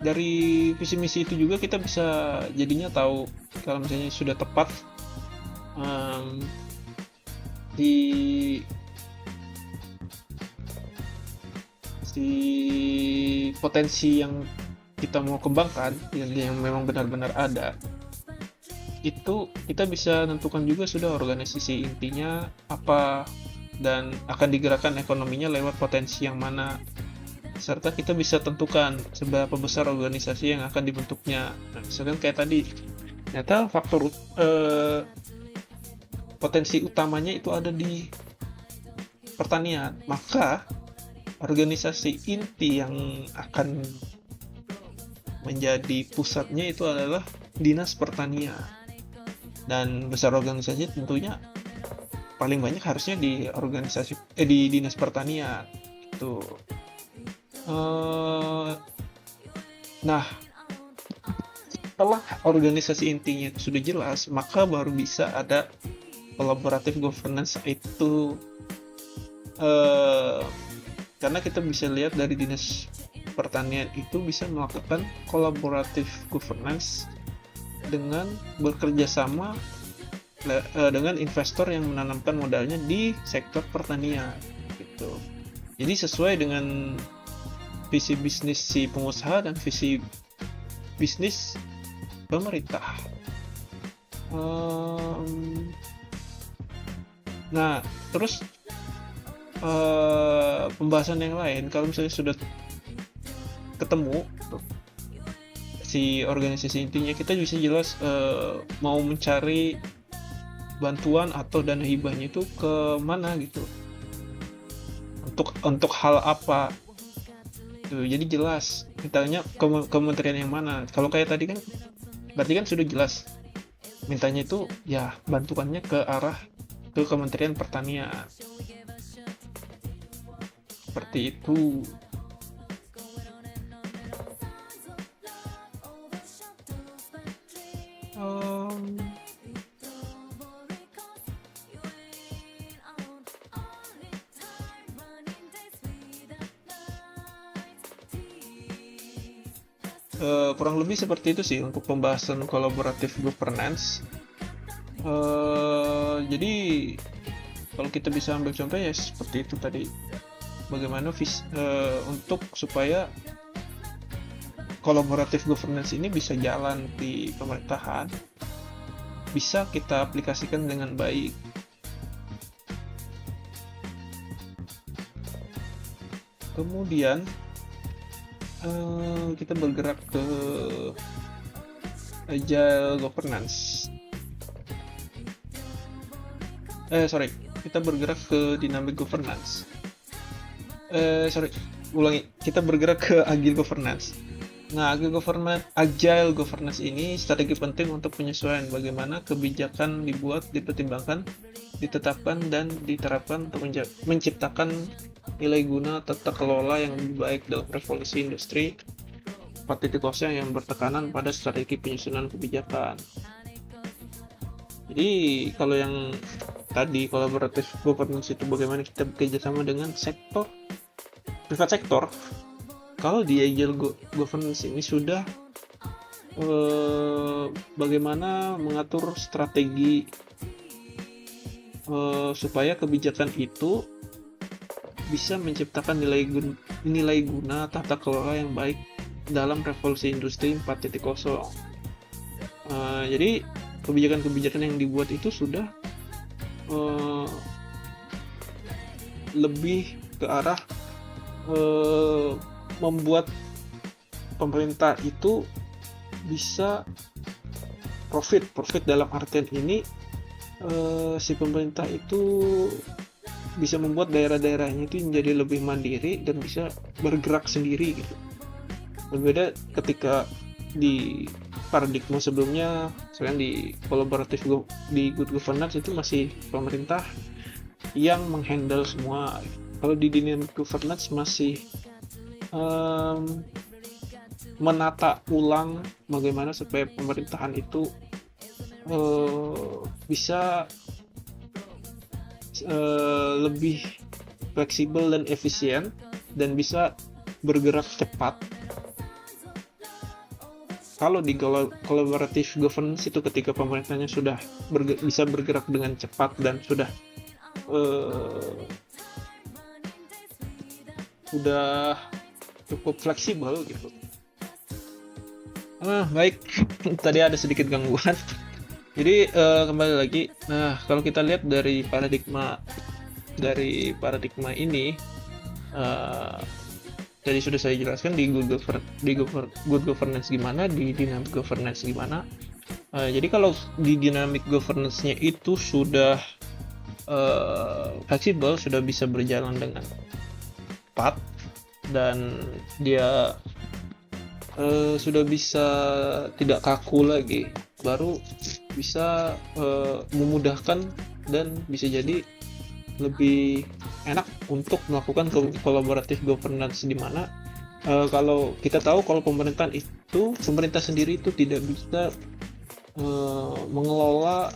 [SPEAKER 1] dari visi misi itu juga kita bisa jadinya tahu kalau misalnya sudah tepat di potensi yang kita mau kembangkan, yang memang benar-benar ada, itu kita bisa tentukan juga sudah organisasi intinya apa dan akan digerakkan ekonominya lewat potensi yang mana, serta kita bisa tentukan seberapa besar organisasi yang akan dibentuknya. Nah, misalkan kayak tadi, ternyata faktor potensi utamanya itu ada di pertanian, maka organisasi inti yang akan menjadi pusatnya itu adalah dinas pertanian, dan besar organisasi tentunya paling banyak harusnya di organisasi di dinas pertanian itu. Nah, setelah organisasi intinya itu sudah jelas, maka baru bisa ada collaborative governance itu, karena kita bisa lihat dari dinas pertanian itu bisa melakukan collaborative governance dengan bekerja sama dengan investor yang menanamkan modalnya di sektor pertanian gitu. Jadi sesuai dengan visi bisnis si pengusaha dan visi bisnis pemerintah. Nah, terus pembahasan yang lain, kalau misalnya sudah ketemu si organisasi intinya, kita bisa jelas mau mencari bantuan atau dana hibahnya itu ke mana gitu, untuk hal apa tuh. Jadi jelas mintanya ke kementerian yang mana. Kalau kayak tadi kan berarti kan sudah jelas mintanya itu ya bantuannya ke arah ke Kementerian Pertanian, seperti itu. Kurang lebih seperti itu sih untuk pembahasan collaborative governance. Jadi kalau kita bisa ambil contoh ya seperti itu tadi, bagaimana untuk supaya collaborative governance ini bisa jalan di pemerintahan, bisa kita aplikasikan dengan baik. Kemudian kita bergerak ke agile governance. Kita bergerak ke dynamic governance. Kita bergerak ke agile governance. Nah, agile governance ini strategi penting untuk penyesuaian bagaimana kebijakan dibuat, dipertimbangkan, ditetapkan, dan diterapkan untuk menciptakan nilai guna tata kelola yang lebih baik dalam revolusi industri 4.0 yang bertekanan pada strategi penyusunan kebijakan. Jadi kalau yang tadi collaborative governance itu bagaimana kita bekerja sama dengan privat sektor. Kalau di agile governance ini sudah bagaimana mengatur strategi supaya kebijakan itu bisa menciptakan nilai guna tata kelola yang baik dalam revolusi industri 4.0. Jadi kebijakan-kebijakan yang dibuat itu sudah lebih ke arah membuat pemerintah itu bisa profit dalam artian ini si pemerintah itu bisa membuat daerah-daerahnya itu menjadi lebih mandiri dan bisa bergerak sendiri gitu. Berbeda ketika di paradigma sebelumnya, sekarang di kolaboratif di good governance itu masih pemerintah yang menghandle semua. Kalau di dynamic governance masih menata ulang bagaimana supaya pemerintahan itu bisa lebih fleksibel dan efisien dan bisa bergerak cepat. Kalau di collaborative governance itu ketika pemerintahnya sudah bisa bergerak dengan cepat dan sudah cukup fleksibel gitu. Baik, tadi ada sedikit gangguan. Jadi kembali lagi. Nah, kalau kita lihat dari paradigma ini, tadi sudah saya jelaskan di good governance gimana, di dynamic governance gimana. Jadi kalau di dynamic governance-nya itu sudah fleksibel, sudah bisa berjalan dengan cepat, dan dia sudah bisa tidak kaku lagi, baru bisa memudahkan dan bisa jadi lebih enak untuk melakukan collaborative governance, di mana kalau kita tahu kalau pemerintah sendiri itu tidak bisa mengelola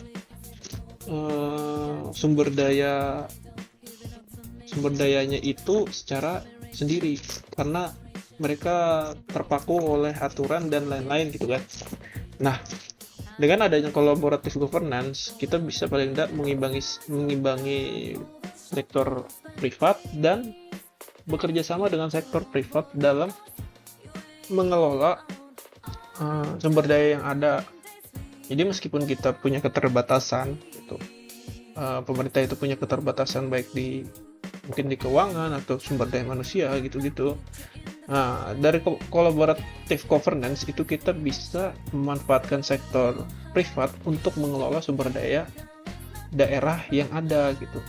[SPEAKER 1] sumber dayanya itu secara sendiri karena mereka terpaku oleh aturan dan lain-lain gitu kan. Nah, dengan adanya collaborative governance, kita bisa paling tidak mengimbangi sektor privat dan bekerja sama dengan sektor privat dalam mengelola sumber daya yang ada. Jadi meskipun kita punya keterbatasan, gitu, pemerintah itu punya keterbatasan baik mungkin di keuangan atau sumber daya manusia gitu-gitu. Nah, dari collaborative governance itu kita bisa memanfaatkan sektor privat untuk mengelola sumber daya daerah yang ada gitu,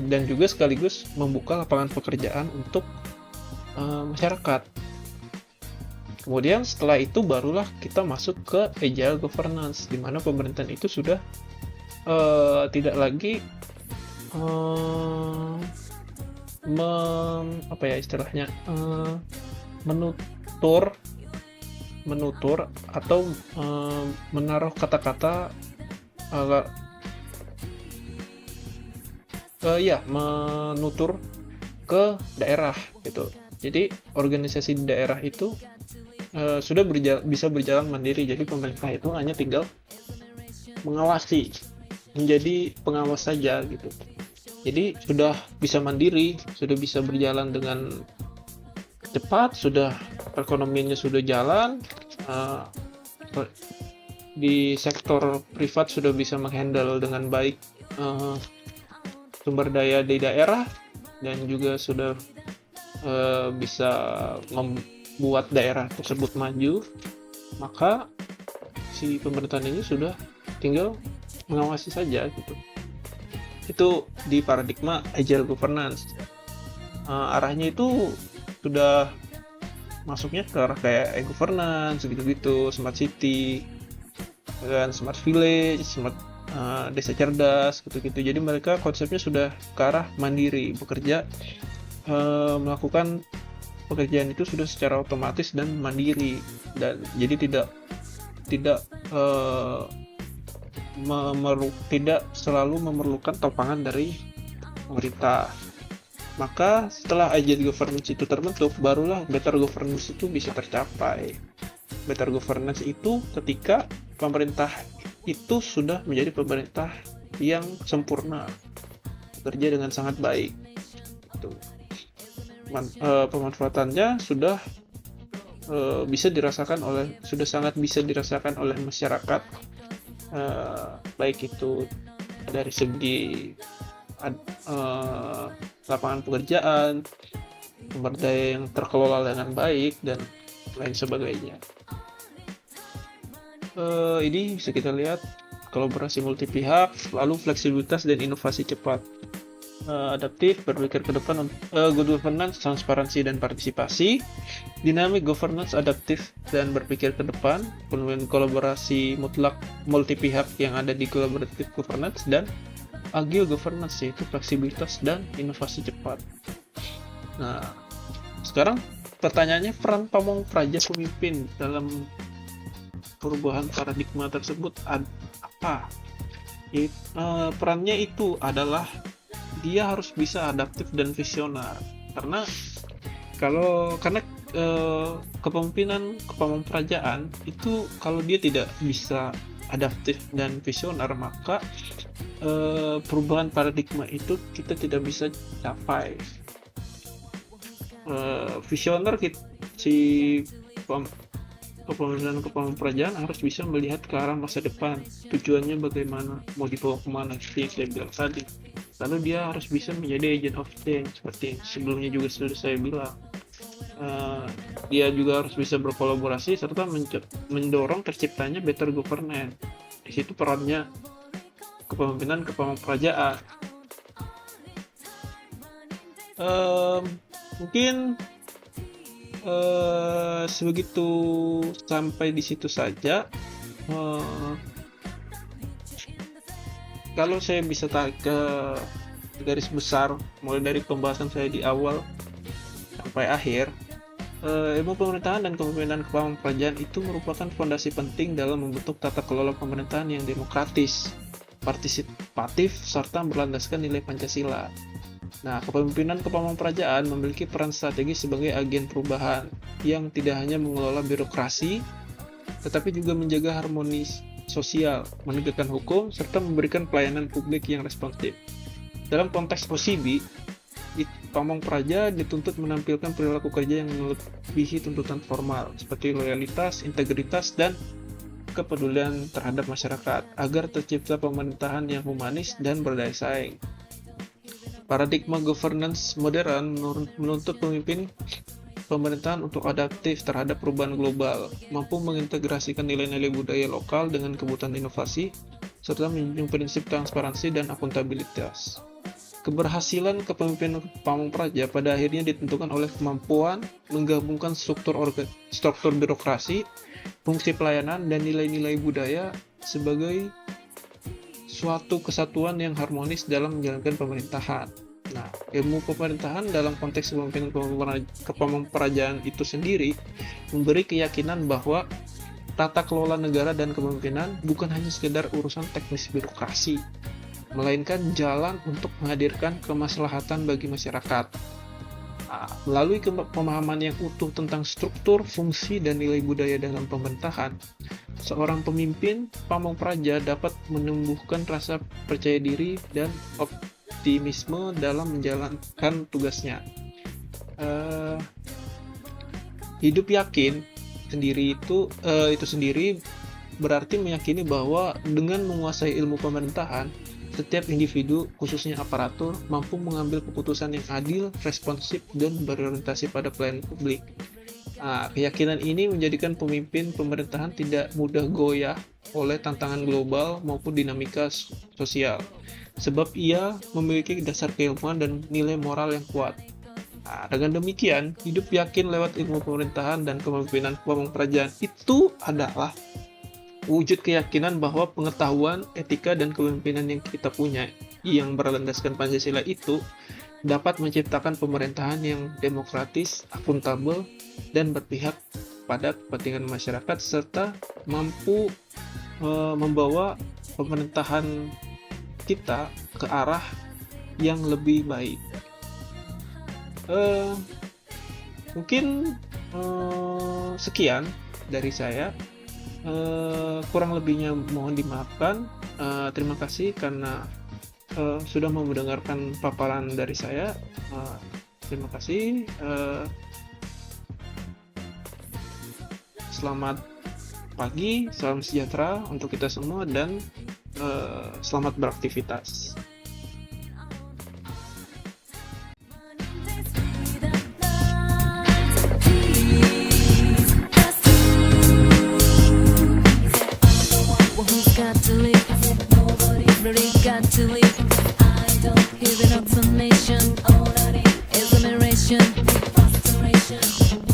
[SPEAKER 1] dan juga sekaligus membuka lapangan pekerjaan untuk masyarakat. Kemudian setelah itu barulah kita masuk ke agile governance, di mana pemerintahan itu sudah tidak lagi menutur atau menaruh kata-kata menutur ke daerah gitu. Jadi organisasi di daerah itu sudah bisa berjalan mandiri. Jadi pemerintah itu hanya tinggal mengawasi, menjadi pengawas saja gitu. Jadi sudah bisa mandiri, sudah bisa berjalan dengan cepat, sudah perekonomiannya sudah jalan, di sektor privat sudah bisa menghandle dengan baik sumber daya di daerah, dan juga sudah bisa membuat daerah tersebut maju. Maka si pemerintahan ini sudah tinggal mengawasi saja gitu. Itu di paradigma agile governance. Arahnya itu sudah masuknya ke arah kayak e-governance gitu-gitu, smart city, dan smart village, smart desa cerdas gitu-gitu. Jadi mereka konsepnya sudah ke arah mandiri, bekerja, melakukan pekerjaan itu sudah secara otomatis dan mandiri, dan jadi tidak eh, tidak selalu memerlukan topangan dari pemerintah. Maka setelah agent governance itu terbentuk, barulah better governance itu bisa tercapai. Better governance itu ketika pemerintah itu sudah menjadi pemerintah yang sempurna, bekerja dengan sangat baik. Itu. Pemanfaatannya sudah sangat bisa dirasakan oleh masyarakat, baik itu dari segi lapangan pekerjaan, sumber daya yang terkelola dengan baik, dan lain sebagainya. Ini bisa kita lihat kolaborasi multi pihak, lalu fleksibilitas dan inovasi cepat, adaptif, berpikir ke depan, good governance, transparansi dan partisipasi, dynamic governance, adaptif dan berpikir ke depan, kemudian kolaborasi mutlak multi pihak yang ada di collaborative governance, dan agile governance, yaitu fleksibilitas dan inovasi cepat. Nah, sekarang pertanyaannya, peran pamong praja pemimpin dalam perubahan paradigma tersebut apa? Perannya itu adalah dia harus bisa adaptif dan visioner, karena kepemimpinan kepemimpinan itu kalau dia tidak bisa adaptif dan visioner, maka perubahan paradigma itu kita tidak bisa capai. Visioner, si kepemimpinan harus bisa melihat ke arah masa depan, tujuannya bagaimana, mau dibawa kemana, seperti yang saya bilang tadi. Lalu dia harus bisa menjadi agent of change, seperti sebelumnya juga sudah saya bilang. Dia juga harus bisa berkolaborasi serta mendorong terciptanya better governance. Di situ perannya kepemimpinan kepemimpinan. Mungkin sebegitu, sampai di situ saja. Kalau saya bisa tarik ke garis besar, mulai dari pembahasan saya di awal sampai akhir, ilmu pemerintahan dan kepemimpinan kepemimpinan itu merupakan fondasi penting dalam membentuk tata kelola pemerintahan yang demokratis, partisipatif, serta berlandaskan nilai Pancasila. Nah, kepemimpinan kepemimpinan memiliki peran strategis sebagai agen perubahan yang tidak hanya mengelola birokrasi, tetapi juga menjaga harmonis sosial, menegakkan hukum, serta memberikan pelayanan publik yang responsif. Dalam konteks OCB, pamong praja dituntut menampilkan perilaku kerja yang melebihi tuntutan formal, seperti loyalitas, integritas, dan kepedulian terhadap masyarakat, agar tercipta pemerintahan yang humanis dan berdaya saing. Paradigma governance modern menuntut pemimpin pemerintahan untuk adaptif terhadap perubahan global, mampu mengintegrasikan nilai-nilai budaya lokal dengan kebutuhan inovasi, serta menjunjung prinsip transparansi dan akuntabilitas. Keberhasilan kepemimpinan pamong praja pada akhirnya ditentukan oleh kemampuan menggabungkan struktur birokrasi, fungsi pelayanan, dan nilai-nilai budaya sebagai suatu kesatuan yang harmonis dalam menjalankan pemerintahan. Nah, ilmu pemerintahan dalam konteks kepemimpinan itu sendiri memberi keyakinan bahwa tata kelola negara dan kepemimpinan bukan hanya sekedar urusan teknis birokrasi, melainkan jalan untuk menghadirkan kemaslahatan bagi masyarakat. Nah, melalui pemahaman yang utuh tentang struktur, fungsi, dan nilai budaya dalam pemerintahan, seorang pemimpin pamong praja dapat menumbuhkan rasa percaya diri dan optimisme dalam menjalankan tugasnya. Hidup yakin itu sendiri berarti meyakini bahwa dengan menguasai ilmu pemerintahan, setiap individu, khususnya aparatur, mampu mengambil keputusan yang adil, responsif, dan berorientasi pada pelayanan publik. Nah, keyakinan ini menjadikan pemimpin pemerintahan tidak mudah goyah oleh tantangan global maupun dinamika sosial, sebab ia memiliki dasar keilmuan dan nilai moral yang kuat. Nah, dengan demikian, hidup yakin lewat ilmu pemerintahan dan kepemimpinan pemerintahan itu adalah wujud keyakinan bahwa pengetahuan, etika, dan kepemimpinan yang kita punya yang berlandaskan Pancasila itu dapat menciptakan pemerintahan yang demokratis, akuntabel, dan berpihak pada kepentingan masyarakat serta mampu membawa pemerintahan kita ke arah yang lebih baik. Mungkin sekian dari saya. Kurang lebihnya mohon dimaafkan. Terima kasih karena sudah mau mendengarkan paparan dari saya. Terima kasih. Selamat pagi, salam sejahtera untuk kita semua, dan selamat beraktivitas.
[SPEAKER 2] I don't hear an explanation. All I need is admiration, frustration.